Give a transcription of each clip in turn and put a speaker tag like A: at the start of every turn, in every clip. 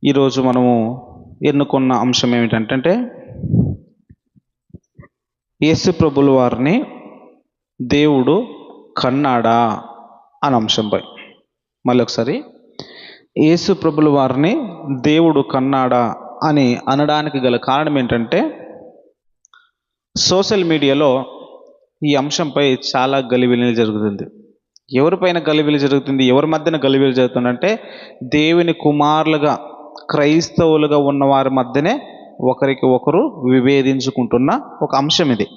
A: ఈరోజు మనము ఎన్నుకున్న అంశం ఏమిటంటే యేసు ప్రభుల వారిని దేవుడు కన్నాడా అనే అంశంపై మళ్ళీ ఒకసారి యేసు ప్రభుల వారిని దేవుడు కన్నాడా అని అనడానికి గల కారణం ఏంటంటే సోషల్ మీడియాలో ఈ అంశంపై చాలా గలిబిలి జరుగుతుంది. ఎవరిపైన గలిబిలి జరుగుతుంది, ఎవరి మధ్యన గలిబిలి జరుగుతుందంటే దేవుని కుమారులుగా క్రైస్తవులుగా ఉన్న వారి మధ్యనే ఒకరికి ఒకరు విభేదించుకుంటున్న ఒక అంశం ఇది.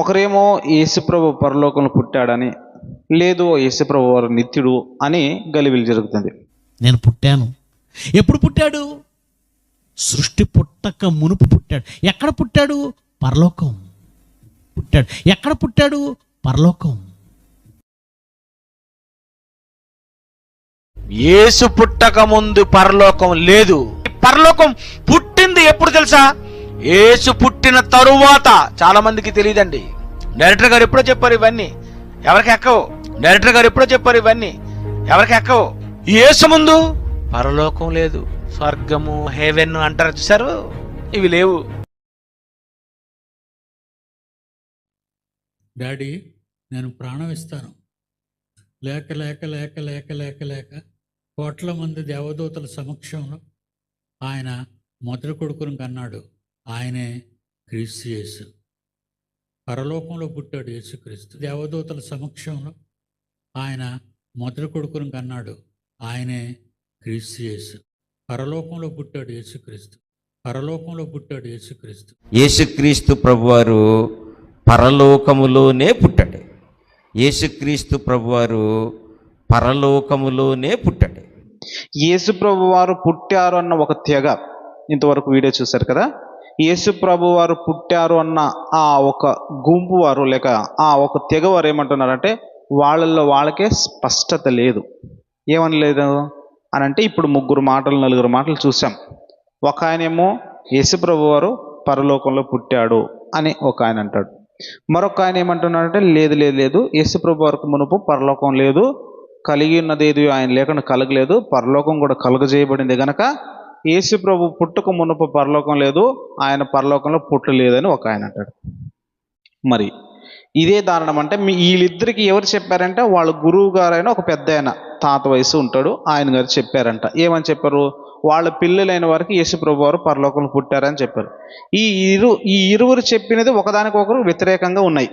A: ఒకరేమో యేసుప్రభు పరలోకంలో పుట్టాడని, లేదు యేసుప్రభు వారు నిత్యుడు అని గలిబిలి జరుగుతుంది.
B: నేను పుట్టాను. ఎప్పుడు పుట్టాడు? సృష్టి పుట్టక మునుపు పుట్టాడు. ఎక్కడ పుట్టాడు? పరలోకం పుట్టాడు. ఎక్కడ పుట్టాడు? పరలోకం.
C: యేసు పుట్టక ముందు పరలోకం లేదు. పరలోకం పుట్టింది ఎప్పుడు తెలుసా? యేసు పుట్టిన తరువాత. చాలా మందికి తెలియదండి. డైరెక్టర్ గారు ఎప్పుడో చెప్పారు ఇవన్నీ, ఎవరికి ఎక్కవు. డైరెక్టర్ గారు ఎప్పుడో చెప్పారు ఇవన్నీ, ఎవరికి ఎక్కవు. యేసు ముందు పరలోకం లేదు. స్వర్గము, హెవెన్ అంటారు చూసారు, ఇవి లేవు.
D: డాడీ, నేను ప్రాణం ఇస్తాను. లేక లేక లేక లేక లేక లేక కోట్ల మంది దేవదూతల సమక్షంలో ఆయన మొదటి కొడుకును కన్నాడు. ఆయనే క్రీస్తు యేసు. పరలోకంలో పుట్టాడు యేసుక్రీస్తు. దేవదూతల సమక్షంలో ఆయన మొదటి కొడుకును కన్నాడు. ఆయనే క్రీస్తు యేసు. పరలోకంలో పుట్టాడు యేసుక్రీస్తు. పరలోకంలో పుట్టాడు యేసుక్రీస్తు.
E: యేసుక్రీస్తు ప్రభువారు పరలోకములోనే పుట్టాడు. యేసుక్రీస్తు ప్రభువారు పరలోకములోనే పుట్టాడు.
A: యేసు ప్రభు వారు పుట్టారు అన్న ఒక తెగ ఇంతవరకు వీడియో చూశారు కదా. యేసు ప్రభు వారు పుట్టారు అన్న ఆ ఒక గుంపు వారు లేక ఆ ఒక తెగ వారు ఏమంటున్నారంటే వాళ్ళల్లో వాళ్ళకే స్పష్టత లేదు. ఏమని లేదు అని అంటే ఇప్పుడు నలుగురు మాటలు చూసాం. ఒక ఆయనేమో యేసు ప్రభు వారు పరలోకంలో పుట్టాడు అని ఒక ఆయన అంటాడు. మరొక ఆయన ఏమంటున్నాడంటే లేదు లేదు లేదు, యేసు ప్రభు వారికి మునుపు పరలోకం లేదు, కలిగి ఉన్నదేది ఆయన లేకుండా కలగలేదు, పరలోకం కూడా కలుగజేయబడింది గనక యేసు ప్రభు పుట్టుక మునుపు పరలోకం లేదు, ఆయన పరలోకంలో పుట్టలేదని ఒక ఆయన అంటాడు. మరి ఇదే దారుణం అంటే వీళ్ళిద్దరికి ఎవరు చెప్పారంటే వాళ్ళ గురువు గారైన ఒక పెద్ద ఆయన, తాత వయసు ఉంటాడు, ఆయన గారు చెప్పారంట. ఏమని చెప్పారు? వాళ్ళ పిల్లలైన వారికి యేసు ప్రభు వారు పరలోకంలో పుట్టారని చెప్పారు. ఈ ఇరువురు చెప్పినది ఒకదానికొకరు వ్యతిరేకంగా ఉన్నాయి.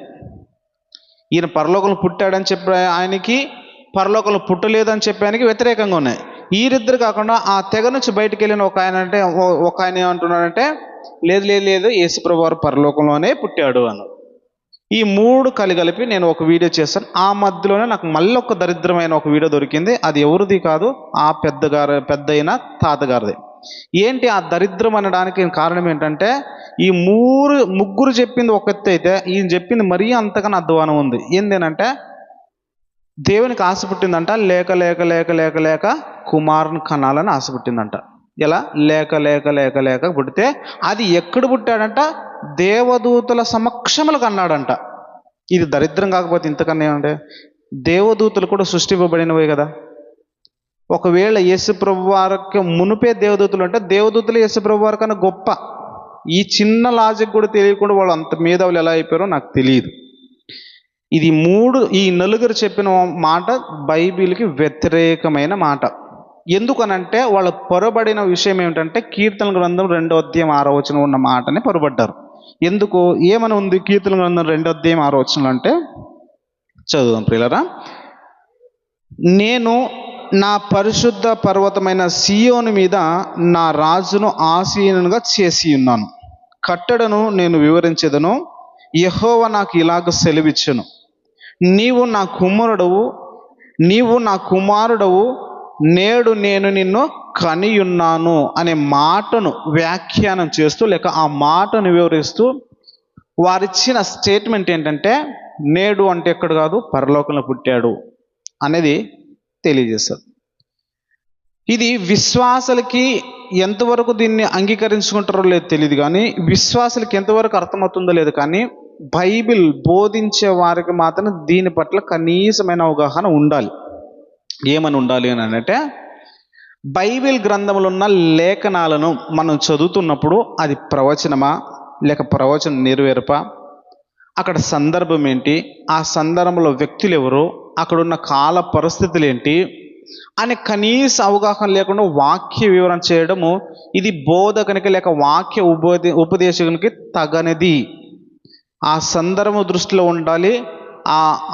A: ఈయన పరలోకంలో పుట్టాడని చెప్పే ఆయనకి, పరలోకంలో పుట్టలేదని చెప్పడానికి వ్యతిరేకంగా ఉన్నాయి. వీరిద్దరు కాకుండా ఆ తెగ నుంచి బయటకు వెళ్ళిన ఒక ఆయన ఏమంటున్నాడంటే లేదు లేదు లేదు, యేసు ప్రభు వారు పరలోకంలోనే పుట్టాడు అన్నాడు. ఈ మూడు కలిపి నేను ఒక వీడియో చేస్తాను. ఆ మధ్యలోనే నాకు మళ్ళీ ఒక దరిద్రమైన ఒక వీడియో దొరికింది. అది ఎవరిది కాదు, ఆ పెద్ద అయిన తాతగారిది. ఏంటి ఆ దరిద్రం అనడానికి కారణం ఏంటంటే ఈ ముగ్గురు చెప్పింది ఒక ఎత్తు అయితే ఈయన చెప్పింది మరీ అంతకన్నా అధ్వానం ఉంది. ఏంటంటే దేవునికి ఆశ పుట్టిందంట, లేక లేక లేక లేక లేక కుమారుని కనాలని ఆశ పుట్టిందంట. ఎలా? లేక లేక లేక లేక పుడితే అది ఎక్కడ పుట్టాడంట? దేవదూతల సమక్షములకు అన్నాడంట. ఇది దరిద్రం కాకపోతే ఇంతకన్నా ఏమంటే దేవదూతలు కూడా సృష్టింపబడినవే కదా. ఒకవేళ యేసు ప్రభు వారికి మునిపే దేవదూతలు అంటే దేవదూతలు యేసు ప్రభు వారి కన్నా గొప్ప. ఈ చిన్న లాజిక్ కూడా తెలియకుండా వాళ్ళు అంత మేధావులు ఎలా అయిపోయారో నాకు తెలియదు. ఈ నలుగురు చెప్పిన మాట బైబిల్కి వ్యతిరేకమైన మాట. ఎందుకనంటే వాళ్ళు పొరబడిన విషయం ఏమిటంటే కీర్తన గ్రంథం 2వ అధ్యాయం 6వ వచనం ఉన్న మాటని పొరబడ్డారు. ఎందుకు? ఏమని ఉంది కీర్తన గ్రంథం 2వ అధ్యాయం 6వ వచనం అంటే చదువుదాం ప్రియులారా. నేను నా పరిశుద్ధ పర్వతమైన సియోను మీద నా రాజును ఆసీనుగా చేసి ఉన్నాను, కట్టడను నేను వివరించెదను. యెహోవా నాకు ఇలాగ సెలవిచ్చెను, నీవు నా కుమారుడవు, నేడు నేను నిన్ను కనియున్నాను అనే మాటను వ్యాఖ్యానం చేస్తూ లేక ఆ మాటను వివరిస్తూ వారిచ్చిన స్టేట్మెంట్ ఏంటంటే నేడు అంటే ఎక్కడ కాదు, పరలోకంలో పుట్టాడు అనేది తెలియజేస్తారు. ఇది విశ్వాసులకి ఎంతవరకు దీన్ని అంగీకరించుకుంటారో లేదు తెలియదు, కానీ విశ్వాసులకి ఎంతవరకు అర్థమవుతుందో లేదు, కానీ బైబిల్ బోధించే వారికి మాత్రం దీని పట్ల కనీసమైన అవగాహన ఉండాలి. ఏమని ఉండాలి అని అంటే బైబిల్ గ్రంథంలో ఉన్న లేఖనాలను మనం చదువుతున్నప్పుడు అది ప్రవచనమా లేక ప్రవచన నెరవేర్ప, అక్కడ సందర్భం ఏంటి, ఆ సందర్భంలో వ్యక్తులు ఎవరు, అక్కడున్న కాల పరిస్థితులు ఏంటి అని కనీస అవగాహన లేకుండా వాక్య వివరణ చేయడము ఇది బోధకునికి లేక వాక్య ఉపదేశకునికి తగనిది. ఆ సందర్భం దృష్టిలో ఉండాలి,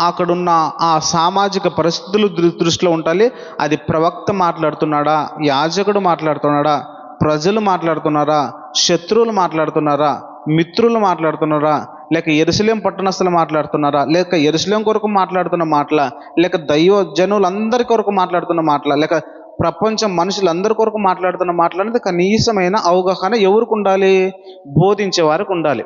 A: అక్కడున్న ఆ సామాజిక పరిస్థితులు దృష్టిలో ఉండాలి. అది ప్రవక్త మాట్లాడుతున్నాడా, యాజకుడు మాట్లాడుతున్నాడా, ప్రజలు మాట్లాడుతున్నారా, శత్రువులు మాట్లాడుతున్నారా, మిత్రులు మాట్లాడుతున్నారా, లేక యెరూషలేం పట్టణస్థులు మాట్లాడుతున్నారా, లేక యెరూషలేం కొరకు మాట్లాడుతున్న మాటల, లేక దైవ జనులందరి కొరకు మాట్లాడుతున్న మాటల, లేక ప్రపంచం మనుషులందరి కొరకు మాట్లాడుతున్న మాటలనేది కనీసమైన అవగాహన ఎవరికి ఉండాలి? బోధించే వారికి ఉండాలి.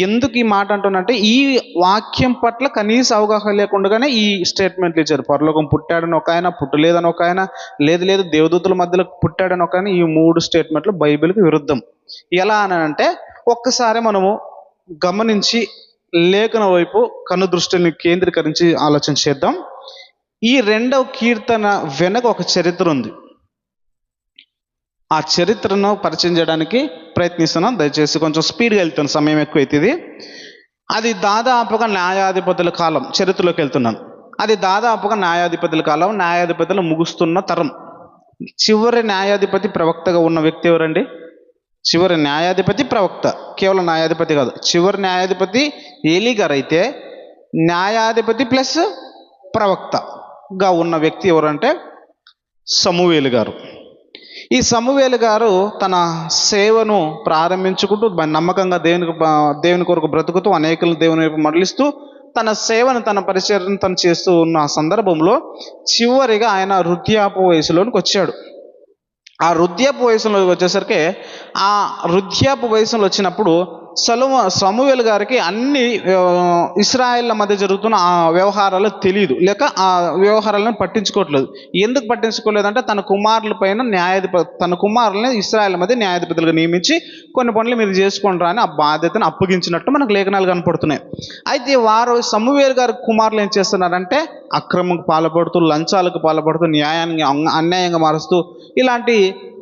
A: ఎందుకు ఈ మాట అంటున్నంటే ఈ వాక్యం పట్ల కనీస అవగాహన లేకుండానే ఈ స్టేట్మెంట్లు ఇచ్చారు. పరలోకం పుట్టాడని ఒక ఆయన, పుట్టలేదని ఒక ఆయన, లేదు దేవదూతల మధ్యలో పుట్టాడని ఒక ఆయన. ఈ 3 స్టేట్మెంట్లు బైబిల్కి విరుద్ధం. ఎలా అని అంటే ఒక్కసారి మనము గమనించి లేఖన వైపు కన్ను దృష్టిని కేంద్రీకరించి ఆలోచన చేద్దాం. ఈ 2వ కీర్తన వెనక ఒక చరిత్ర ఉంది. ఆ చరిత్రను పరిచయం చేయడానికి ప్రయత్నిస్తున్నాను. దయచేసి కొంచెం స్పీడ్గా వెళ్తాను, సమయం ఎక్కువ అవుతుంది. అది దాదాపుగా న్యాయాధిపతుల కాలం. చరిత్రలోకి వెళ్తున్నాను. అది దాదాపుగా న్యాయాధిపతుల కాలం, న్యాయాధిపతులు ముగుస్తున్న తరం. చివరి న్యాయాధిపతి ప్రవక్తగా ఉన్న వ్యక్తి ఎవరండి? చివరి న్యాయాధిపతి ప్రవక్త, కేవలం న్యాయాధిపతి కాదు. చివరి న్యాయాధిపతి ఏలీ గారు అయితే న్యాయాధిపతి ప్లస్ ప్రవక్తగా ఉన్న వ్యక్తి ఎవరంటే సమూయేలు గారు. ఈ సమూయేలు గారు తన సేవను ప్రారంభించుకుంటూ నమ్మకంగా దేవుని కొరకు బ్రతుకుతూ అనేకులను దేవుని వైపు మరలిస్తూ తన సేవను, తన పరిచర్యను తను చేస్తూ ఉన్న సమయంలో చివరిగా ఆయన వృద్ధాప్య వయసులోనికి వచ్చాడు. ఆ వృద్ధాప్య వయసులోకి వచ్చేసరికి ఆ వృద్ధాప్య వయసులో వచ్చినప్పుడు సమూయేలు గారికి అన్ని ఇశ్రాయేళ్ల మధ్య జరుగుతున్న ఆ వ్యవహారాలు తెలియదు, లేక ఆ వ్యవహారాలను పట్టించుకోవట్లేదు. ఎందుకు పట్టించుకోలేదంటే తన కుమారులని ఇశ్రాయేళ్ల మధ్య న్యాయాధిపతులుగా నియమించి కొన్ని పనులు మీరు చేసుకోండి అని ఆ బాధ్యతను అప్పగించినట్టు మనకు లేఖనాలు కనపడుతున్నాయి. అయితే వారు సమూయేలు గారి కుమారులు ఏం చేస్తున్నారంటే అక్రమంకు పాల్పడుతూ, లంచాలకు పాల్పడుతూ, న్యాయాన్ని అన్యాయంగా మారుస్తూ ఇలాంటి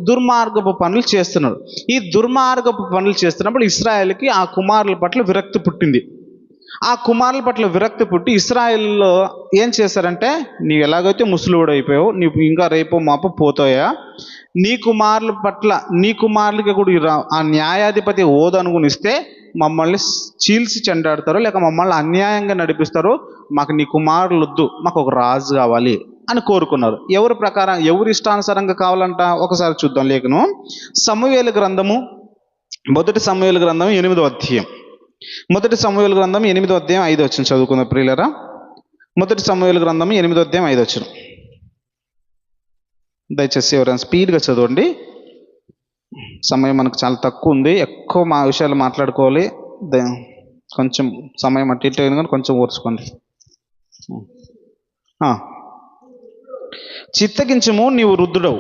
A: దుర్మార్గపు పనులు చేస్తున్నారు. ఈ దుర్మార్గపు పనులు చేస్తున్నప్పుడు ఇశ్రాయేల్కి ఆ కుమారుల పట్ల విరక్తి పుట్టింది. ఆ కుమారుల పట్ల విరక్తి పుట్టి ఇశ్రాయేల్లో ఏం చేశారంటే, నీవు ఎలాగైతే ముసలివాడు అయిపోయావు, నీవు ఇంకా రేపో మాపో పోతాయా, నీ కుమారుల పట్ల నీ కుమారులకి కూడా ఆ న్యాయాధిపతి హోదనుగునిస్తే మమ్మల్ని చీల్చి చెండాడతారు, లేక మమ్మల్ని అన్యాయంగా నడిపిస్తారు, మాకు నీ కుమారులు వద్దు, మాకు ఒక రాజు కావాలి అని కోరుకున్నారు. ఎవరి ప్రకారం, ఎవరి ఇష్టానుసారంగా కావాలంట ఒకసారి చూద్దాం. లేఖను సమూయేలు గ్రంథము, మొదటి సమూయేలు గ్రంథం 8వ అధ్యాయం. మొదటి సమూయేలు గ్రంథం 8వ అధ్యాయం 5 వచనం చదువుకుందాం ప్రియులారా. మొదటి సమూయేలు గ్రంథం 8వ అధ్యాయం 5 వచనం. దయచేసి ఎవరైనా స్పీడ్గా చదవండి. సమయం మనకు చాలా తక్కువ ఉంది, ఎక్కువ మా విషయాలు మాట్లాడుకోవాలి. కొంచెం సమయం అటు ఇటు కానీ కొంచెం ఓర్చుకోండి. చిత్తగించము, నీవు వృద్ధుడవు.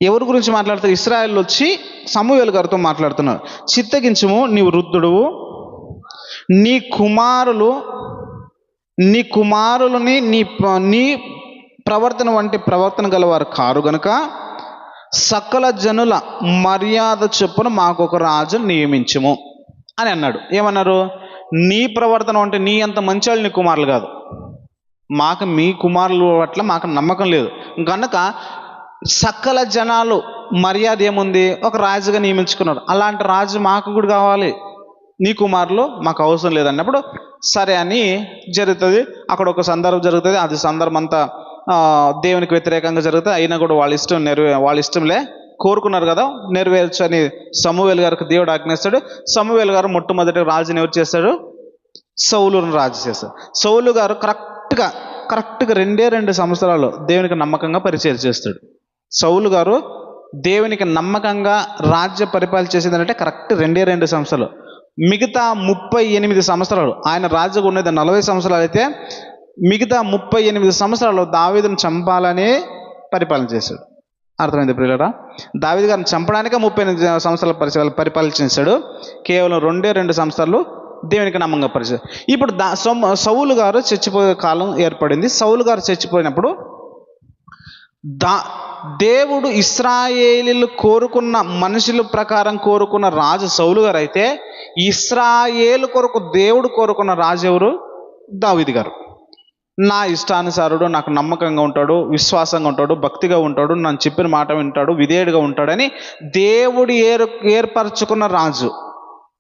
A: ఎవరి గురించి మాట్లాడుతారు? ఇశ్రాయేల్ వచ్చి సమూయేలు గారితో మాట్లాడుతున్నారు. చిత్తగించము, నీవు వృద్ధుడువు, నీ కుమారులని నీ ప్రవర్తన వంటి ప్రవర్తన గలవారు కారు గనుక సకల జనుల మర్యాద చొప్పున మాకు ఒక రాజు నియమించము అని అన్నాడు. ఏమన్నారు? నీ ప్రవర్తన అంటే నీ అంత మంచి నీ కుమారులు కాదు, మాకు మీ కుమారుల పట్ల మాకు నమ్మకం లేదు కనుక సకల జనాలు మర్యాద ఏముంది, ఒక రాజుగా నియమించుకున్నారు. అలాంటి రాజు మాకు కూడా కావాలి, నీ కుమారులు మాకు అవసరం లేదన్నప్పుడు సరే అని జరుగుతుంది. అక్కడ ఒక సందర్భం జరుగుతుంది. అది సందర్భం అంతా దేవునికి వ్యతిరేకంగా జరుగుతుంది. అయినా కూడా వాళ్ళ ఇష్టంలే కోరుకున్నారు కదా, నెరవేర్చు అని సమూయేలు గారికి దేవుడు ఆజ్ఞిస్తాడు. సమూయేలు గారు మొట్టమొదటి రాజుని ఎవరు చేస్తాడు? సౌలును రాజు చేస్తాడు. సౌలు గారు కరెక్ట్గా 2 సంవత్సరాలు దేవునికి నమ్మకంగా పరిచయం చేస్తాడు. సౌలు గారు దేవునికి నమ్మకంగా రాజ్య పరిపాలన చేసేదంటే కరెక్ట్ 2 సంవత్సరాలు. మిగతా 38 సంవత్సరాలు ఆయన రాజుగా ఉన్నది 40 సంవత్సరాలు అయితే మిగతా 38 సంవత్సరాలు దావీదును చంపాలని పరిపాలన చేశాడు. అర్థమైంది ప్రియులారా? దావీదు గారిని చంపడానికే 38 సంవత్సరాలు పరిపాలన చేశాడు. కేవలం 2 సంవత్సరాలు దేవునికి నమ్మకంగా పరిచయం. ఇప్పుడు సౌలు గారు చచ్చిపోయే కాలం ఏర్పడింది. సౌలు గారు చచ్చిపోయినప్పుడు దా దేవుడు ఇశ్రాయేలీలు కోరుకున్న మనుషుల ప్రకారం కోరుకున్న రాజు సౌలు గారు అయితే, ఇశ్రాయేలు కొరకు దేవుడు కోరుకున్న రాజు ఎవరు? దావీదు గారు. నా ఇష్టానుసారుడు, నాకు నమ్మకంగా ఉంటాడు, విశ్వాసంగా ఉంటాడు, భక్తిగా ఉంటాడు, నన్ను చెప్పిన మాట వింటాడు, విధేయుడిగా ఉంటాడని దేవుడు ఏర్పరచుకున్న రాజు.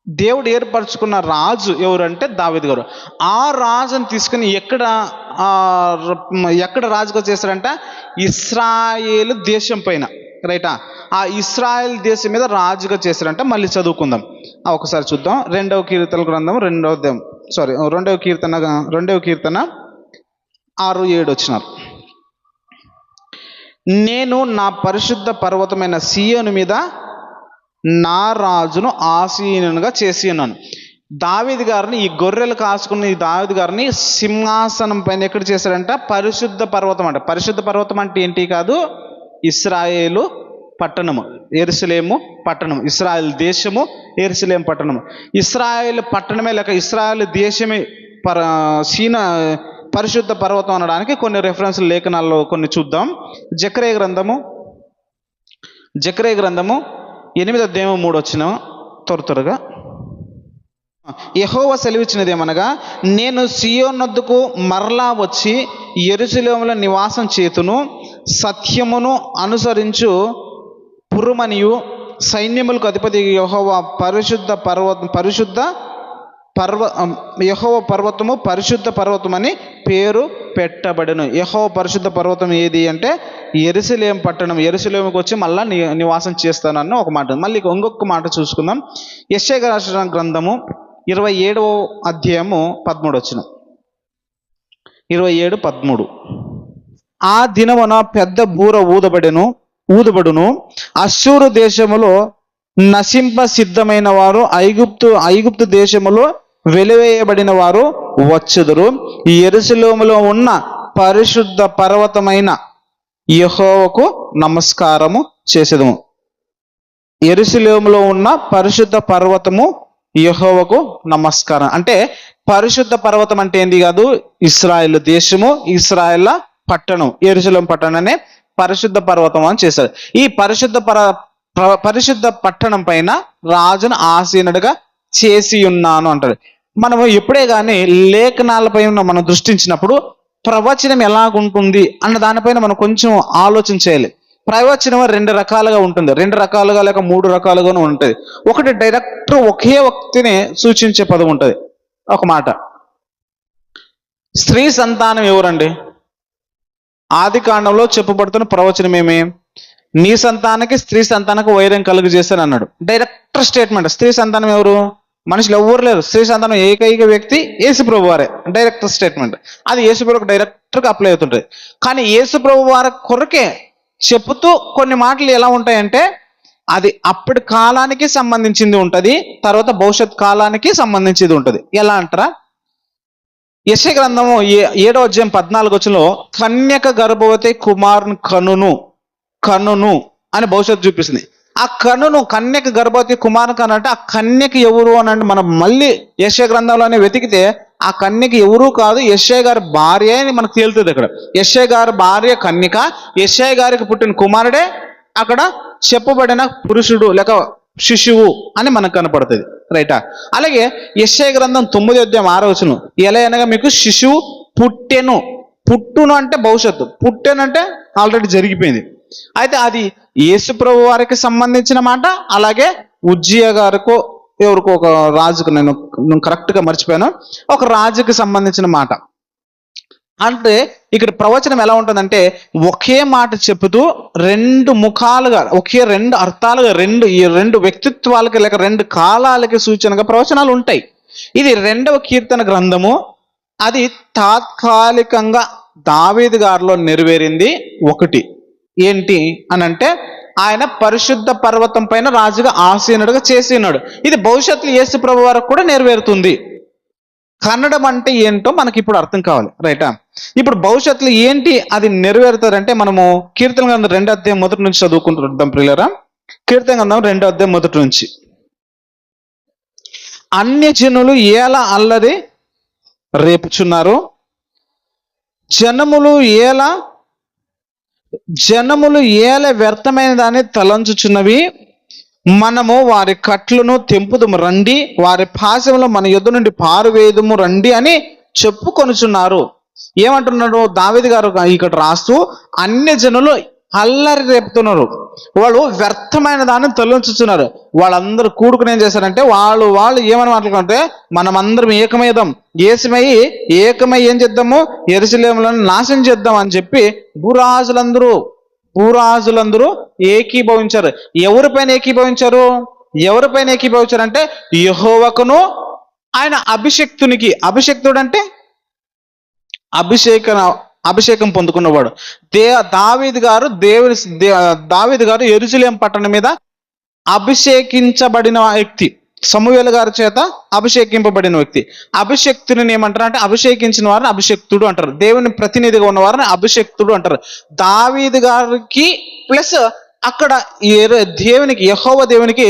A: దేవుడు ఏర్పరచుకున్న రాజు ఎవరంటే దావీదు గారు. ఆ రాజుని తీసుకుని ఎక్కడ రాజుగా చేశారంట? ఇశ్రాయేలు దేశం పైన, రైటా? ఆ ఇశ్రాయేల్ దేశం మీద రాజుగా చేశారంట. మళ్ళీ చదువుకుందాం, ఒకసారి చూద్దాం. 2వ కీర్తన గ్రంథం 2వ కీర్తన 6-7 వచ్చినారు. నేను నా పరిశుద్ధ పర్వతమైన సీయోను మీద నా రాజును ఆసీనునిగా చేసి ఉన్నాను. దావీదు గారిని, ఈ గొర్రెలు కాసుకున్న ఈ దావీదు గారిని సింహాసనం పైన ఎక్కడ చేశారంట? పరిశుద్ధ పర్వతం అంట. పరిశుద్ధ పర్వతం అంటే ఏంటి కాదు, ఇశ్రాయేలు పట్టణము, యెరూషలేము పట్టణం, ఇశ్రాయేల్ దేశము, యెరూషలేము పట్టణము. ఇశ్రాయేల్ పట్టణమే లేక ఇశ్రాయేల్ దేశమే పరిశుద్ధ పర్వతం అనడానికి కొన్ని రెఫరెన్స్ లేఖనాల్లో కొన్ని చూద్దాం. జకర్యా గ్రంథము 8:3 వచ్చిన త్వరగా. యెహోవా సెలవిచ్చినది ఏమనగా, నేను సీయోనొద్దకు మరలా వచ్చి యెరూషలేములో నివాసం చేతును, సత్యమును అనుసరించు పురుమనియు సైన్యములకు అధిపతి యెహోవా యెహోవా పర్వతము పరిశుద్ధ పర్వతం అని పేరు పెట్టబడెను. యెహోవా పరిశుద్ధ పర్వతం ఏది అంటే యెరూషలేము పట్టణం. యెరూషలేముకి వచ్చి మళ్ళా నివాసం చేస్తానన్న ఒక మాట. మళ్ళీ ఇంకొక మాట చూసుకుందాం. యెషయా గ్రంథము 27వ అధ్యాయము 13 వచనం. 27:13. ఆ దినమున పెద్ద బూర ఊదబడును, అశ్షూరు దేశములో నశింప సిద్ధమైన వారు ఐగుప్తు దేశములో వెలివేయబడిన వారు వచ్చుదురు. యెరూషలేములో ఉన్న పరిశుద్ధ పర్వతమైన యెహోవాకు నమస్కారము చేసేదము. యెరూషలేములో ఉన్న పరిశుద్ధ పర్వతము యెహోవాకు నమస్కారం అంటే, పరిశుద్ధ పర్వతం అంటే ఏంది కాదు, ఇశ్రాయేల్ దేశము, ఇశ్రాయేల్ పట్టణం, యెరూషలేము పట్టణాన్ని పరిశుద్ధ పర్వతం అని చేశారు. ఈ పరిశుద్ధ పట్టణం పైన రాజును ఆసీనుడిగా చేసి ఉన్నాను అంటారు. మనము ఎప్పుడే కానీ లేఖనాలపై మనం దృష్టించినప్పుడు ప్రవచనం ఎలాగుంటుంది అన్న దానిపైన మనం కొంచెం ఆలోచన చేయాలి. ప్రవచనం 2 రకాలుగా ఉంటుంది, 2 రకాలుగా లేక 3 రకాలుగాను ఉంటుంది. ఒకటి డైరెక్ట్ ఒకే వ్యక్తిని సూచించే పదం ఉంటుంది. ఒక మాట, స్త్రీ సంతానం ఎవరండి? ఆది కాండంలో చెప్పబడుతున్న ప్రవచనం ఏమి? నీ సంతానానికి స్త్రీ సంతానానికి వైరం కలుగజేస్తాను అన్నాడు. Direct statement. స్త్రీ సంతానం ఎవరు? మనుషులు ఎవ్వరు లేరు. స్త్రీ సంతానం ఏకైక వ్యక్తి యేసుప్రభు వారే. Direct statement. అది యేసుప్రభుకి డైరెక్ట్గా అప్లై అవుతుంటుంది. కానీ యేసుప్రభు వారి కొరకే చెబుతూ కొన్ని మాటలు ఎలా ఉంటాయంటే, అది అప్పటి కాలానికి సంబంధించింది ఉంటుంది, తర్వాత భవిష్యత్ కాలానికి సంబంధించింది ఉంటుంది. ఎలా అంటారా? యెషయా గ్రంథము 7వ అధ్యాయం 14 వచనంలో కన్యక గర్భవతి కుమారుని కనును అని భవిష్యత్తు చూపిస్తుంది. ఆ కన్యక గర్భవతి కుమారుని కను అంటే, ఆ కన్యక ఎవరు అని అంటే మనం మళ్ళీ యెషయా గ్రంథంలోనే వెతికితే ఆ కన్యక ఎవరు కాదు, యెషయా గారి భార్య అని మనకు తేలుతుంది. అక్కడ యెషయా గారి భార్య కన్యక, యెషయా గారికి పుట్టిన కుమారుడే అక్కడ చెప్పబడిన పురుషుడు లేక శిశువు అని మనకు కనపడుతుంది, రైటా? అలాగే యెషయా గ్రంథం 9వ అధ్యాయం 6వ వచనం, ఎలా అనగా మీకు శిశువు పుట్టును అంటే భవిష్యత్తు, పుట్టెను అంటే ఆల్రెడీ జరిగిపోయింది. అయితే అది యేసుప్రభు వారికి సంబంధించిన మాట. అలాగే ఉజ్జియా గారికో ఎవరికో ఒక రాజుకు, నేను కరెక్ట్గా మర్చిపోయాను, ఒక రాజుకి సంబంధించిన మాట. అంటే ఇక్కడ ప్రవచనం ఎలా ఉంటుందంటే, ఒకే మాట చెబుతూ 2 ముఖాలుగా, ఒకే 2 అర్థాలుగా, 2 వ్యక్తిత్వాలకి లేక 2 కాలాలకి సూచనగా ప్రవచనాలు ఉంటాయి. ఇది 2వ కీర్తన గ్రంథము. అది తాత్కాలికంగా దావీదు గారిలో నెరవేరింది. ఒకటి ఏంటి అని అంటే, ఆయన పరిశుద్ధ పర్వతం పైన రాజుగా ఆసీనుడిగా చేసి ఉన్నాడు. ఇది భవిష్యత్తులో యేసు ప్రభు వరకు కూడా నెరవేరుతుంది. కన్నడం అంటే ఏంటో మనకి ఇప్పుడు అర్థం కావాలి, రైటా? ఇప్పుడు భవిష్యత్తులో ఏంటి అది నెరవేరుతారంటే, మనము కీర్తన గ్రంథం 2వ అధ్యాయం 1 నుంచి చదువుకుంటుంటాం ప్రియులారా. కీర్తన గ్రంథం 2వ అధ్యాయం 1 నుంచి, అన్యజనులు ఎలా అల్లరి రేపుచున్నారు, జనములు ఎలా జనములు ఏల వ్యర్థమైన దాన్ని తలంచుచున్నవి, మనము వారి కట్లను తెంపుదము రండి, వారి పాశములు మన యొద్ద నుండి పారువేదుము రండి అని చెప్పుకొనుచున్నారు. ఏమంటున్నాడు దావీదు గారు ఇక్కడ రాస్తూ, అన్య జనులు అల్లరి రేపుతున్నారు, వాళ్ళు వ్యర్థమైన దాన్ని తొలగించుతున్నారు. వాళ్ళందరూ కూడుకుని ఏం చేశారంటే వాళ్ళు ఏమని మాట్లాడుకుంటే, మనమందరం ఏకమై ఏం చేద్దాము, యెరూషలేములను నాశనం చేద్దాం అని చెప్పి భూరాజులందరూ ఏకీభవించారు. ఎవరిపైన ఏకీభవించారంటే యెహోవాకును ఆయన అభిషిక్తుడు అంటే అభిషేకం పొందుకున్నవాడు. దావీదు గారు యెరూషలేము పట్టణం మీద అభిషేకించబడిన వ్యక్తి, సమూయేలు గారి చేత అభిషేకింపబడిన వ్యక్తి. అభిషేక్తుని ఏమంటారు అంటే, అభిషేకించిన వారిని అభిషేక్తుడు అంటారు, దేవుని ప్రతినిధిగా ఉన్న వారిని అభిషేక్తుడు అంటారు. దావీదు గారికి ప్లస్ అక్కడ యెహోవా దేవునికి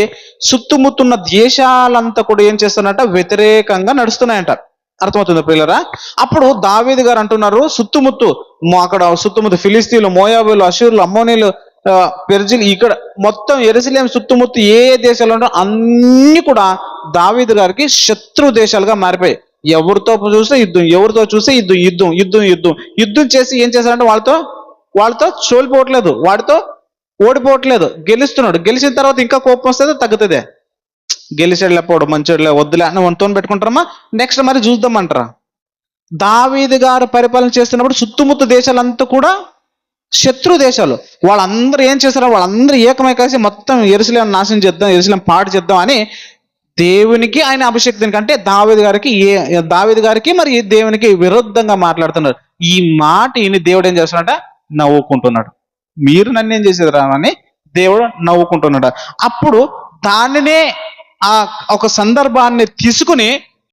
A: చుట్టుముట్టున్న దేశాలంతా కూడా ఏం చేస్తున్నారంట, వ్యతిరేకంగా నడుస్తున్నాయంట. అర్థమవుతుంది పిల్లరా? అప్పుడు దావీదు గారు అంటున్నారు, అక్కడ చుట్టుముట్టు ఫిలిస్తీన్లు, మోయాబులు, అషూరులు, అమ్మోనీలు, పెర్జిలు, ఇక్కడ మొత్తం యెరూషలేము చుట్టుముట్టు ఏ దేశాలు ఉన్నాయో అన్ని కూడా దావీదు గారికి శత్రు దేశాలుగా మారిపోయాయి. ఎవరితో చూస్తే యుద్ధం చేసి ఏం చేశారంటే వాళ్ళతో చోలిపోవట్లేదు, వాడితో ఓడిపోవట్లేదు, గెలుస్తున్నాడు. గెలిచిన తర్వాత ఇంకా కోపం వస్తుంది, తగ్గుతుంది. గెలిచేళ్ళపోవడం మంచిగా వద్దులే అని వంతో పెట్టుకుంటారమ్మా, నెక్స్ట్ మరి చూద్దామంటారా. దావీదు గారు పరిపాలన చేస్తున్నప్పుడు చుట్టుముట్టు దేశాలంతా కూడా శత్రు దేశాలు. వాళ్ళందరూ ఏం చేశారో, వాళ్ళందరూ ఏకమై కలిసి మొత్తం యెరూషలేము నాశనం చేద్దాం, యెరూషలేము పాడు చేద్దాం అని దేవునికి ఆయన అభిషేక్తునికి అంటే దావీదు గారికి మరి దేవునికి విరుద్ధంగా మాట్లాడుతున్నారు. ఈ మాట ఈయన దేవుడు ఏం చేస్తున్నాడ, నవ్వుకుంటున్నాడు. మీరు నన్ను ఏం చేసేది రా అని దేవుడు నవ్వుకుంటున్నాడు. అప్పుడు దానినే ఒక సందర్భాన్ని తీసుకుని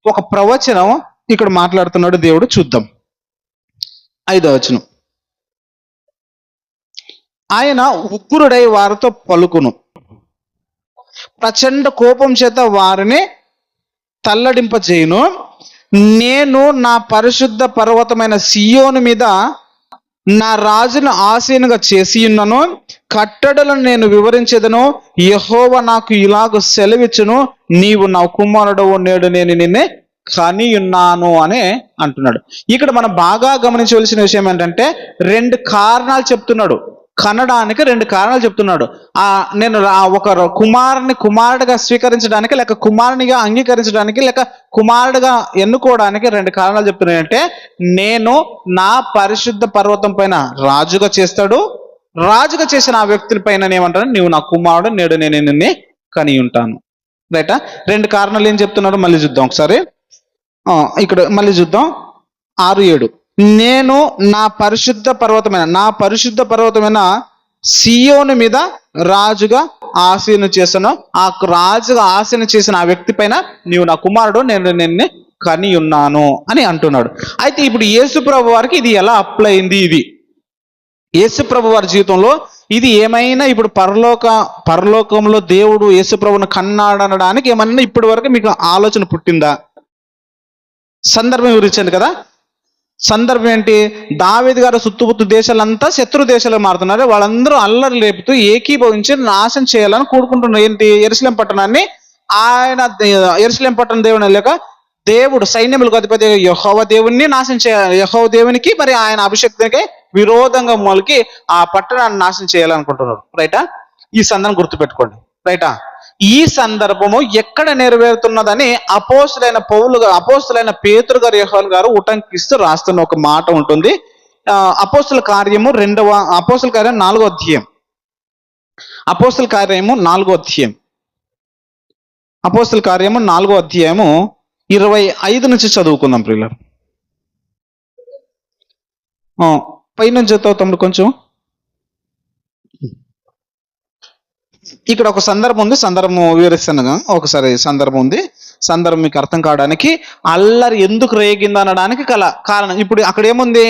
A: ఒక ప్రవచనం ఇక్కడ మాట్లాడుతున్నాడు దేవుడు. చూద్దాం 5వ వచనం. ఆయన ఉగ్రుడై వారితో పలుకును, ప్రచండ కోపం చేత వారిని తల్లడింపజేయును. నేను నా పరిశుద్ధ పర్వతమైన సియోను మీద నా రాజును ఆసీనుగా చేసి ఉన్నాను, కట్టడలను నేను వివరించేదను. యెహోవా నాకు ఇలాగ సెలవిచ్చును, నీవు నా కుమారుడవు, నేడు నేను నిన్నే కని ఉన్నాను అని అంటున్నాడు. ఇక్కడ మనం బాగా గమనించవలసిన విషయం ఏంటంటే, 2 కారణాలు చెప్తున్నాడు. కనడానికి 2 కారణాలు చెప్తున్నాడు. నేను ఒక కుమారుడిగా స్వీకరించడానికి, లేక కుమారునిగా అంగీకరించడానికి, లేక కుమారుడిగా ఎన్నుకోవడానికి 2 కారణాలు చెప్తున్నాయి. అంటే నేను నా పరిశుద్ధ పర్వతం పైన రాజుగా చేస్తాడు, రాజుగా చేసిన ఆ వ్యక్తుల పైన ఏమంటాడు, నీవు నా కుమారుడు, నేడు నేను నిన్నే కని ఉంటాను. రైటా? 2 కారణాలు ఏం చెప్తున్నాడు మళ్ళీ చూద్దాం ఒకసారి. ఇక్కడ మళ్ళీ చూద్దాం 6-7. నేను నా పరిశుద్ధ పర్వతమైన సియోను మీద రాజుగా ఆసీను చేశాను, ఆ రాజుగా ఆసీను చేసిన ఆ వ్యక్తి పైన నీవు నా కుమారుడు, నేను నిన్ను కని ఉన్నాను అని అంటున్నాడు. అయితే ఇప్పుడు యేసుప్రభు వారికి ఇది ఎలా అప్లై అయింది? ఇది యేసుప్రభు వారి జీవితంలో ఇది ఏమైనా ఇప్పుడు పరలోకంలో దేవుడు యేసుప్రభుని కన్నాడనడానికి ఏమన్నా ఇప్పటి వరకు మీకు ఆలోచన పుట్టిందా? సందర్భం వివరించాను కదా. సందర్భం ఏంటి? దావీదు గారు చుట్టుముట్టు దేశాలంతా శత్రు దేశాలు మారుతున్నారు. వాళ్ళందరూ అల్లరి లేపుతూ ఏకీభవించి నాశనం చేయాలని కూడుకుంటున్నారు. ఏంటి? యెరూషలేము పట్టణాన్ని. ఆయన యెరూషలేము పట్టణం దేవుని లేక దేవుడు సైన్యములకు అధిపతి యెహోవా దేవుణ్ణి నాశనం చేయాలి, యెహోవా దేవునికి మరి ఆయన అభిషేక్తునికి విరోధంగా మొలికి ఆ పట్టణాన్ని నాశనం చేయాలనుకుంటున్నారు. రైటా? ఈ సందర్భం గుర్తుపెట్టుకోండి. రైటా? ఈ సందర్భము ఎక్కడ నెరవేరుతున్నదని అపోస్తులైన పేతురు గారు, యోహాను గారు ఉటంకిస్తూ రాస్తున్న ఒక మాట ఉంటుంది. అపోస్తుల కార్యము 4వ అధ్యాయం. అపోస్తుల కార్యము 4వ అధ్యాయం. అపోస్తుల కార్యము 4వ అధ్యాయము 25 నుంచి చదువుకుందాం ప్రియులారా. పైనుంచి చదువుతాం కొంచెం. ఇక్కడ ఒక సందర్భం ఉంది, సందర్భం వివరిస్తాను ఒకసారి. సందర్భం మీకు అర్థం కావడానికి, అల్లరి ఎందుకు రేగింది అనడానికి కారణం. ఇప్పుడు అక్కడ ఏముంది?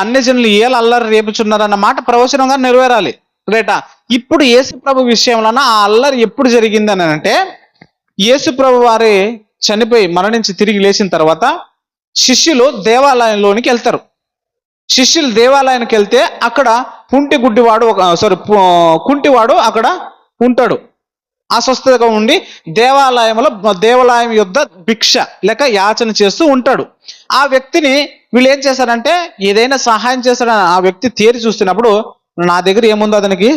A: అన్ని జనులు ఏళ్ళు అల్లరి రేపుచున్నారన్న మాట ప్రవచనంగా నెరవేరాలి. రేటా? ఇప్పుడు యేసుప్రభు విషయంలో ఆ అల్లరి ఎప్పుడు జరిగింది అని అంటే, యేసుప్రభు వారి చనిపోయి మరణించి తిరిగి లేచిన తర్వాత శిష్యులు దేవాలయంలోనికి వెళ్తారు. శిష్యులు దేవాలయానికి వెళ్తే అక్కడ కుంటివాడు అక్కడ ఉంటాడు. అస్వస్థతగా ఉండి దేవాలయం యొద్ద భిక్ష లేక యాచన చేస్తూ ఉంటాడు. ఆ వ్యక్తిని వీళ్ళు ఏం చేశారంటే ఏదైనా సహాయం చేస్తాడని ఆ వ్యక్తి తేరి చూస్తున్నప్పుడు, నా దగ్గర ఏముందో అతనికి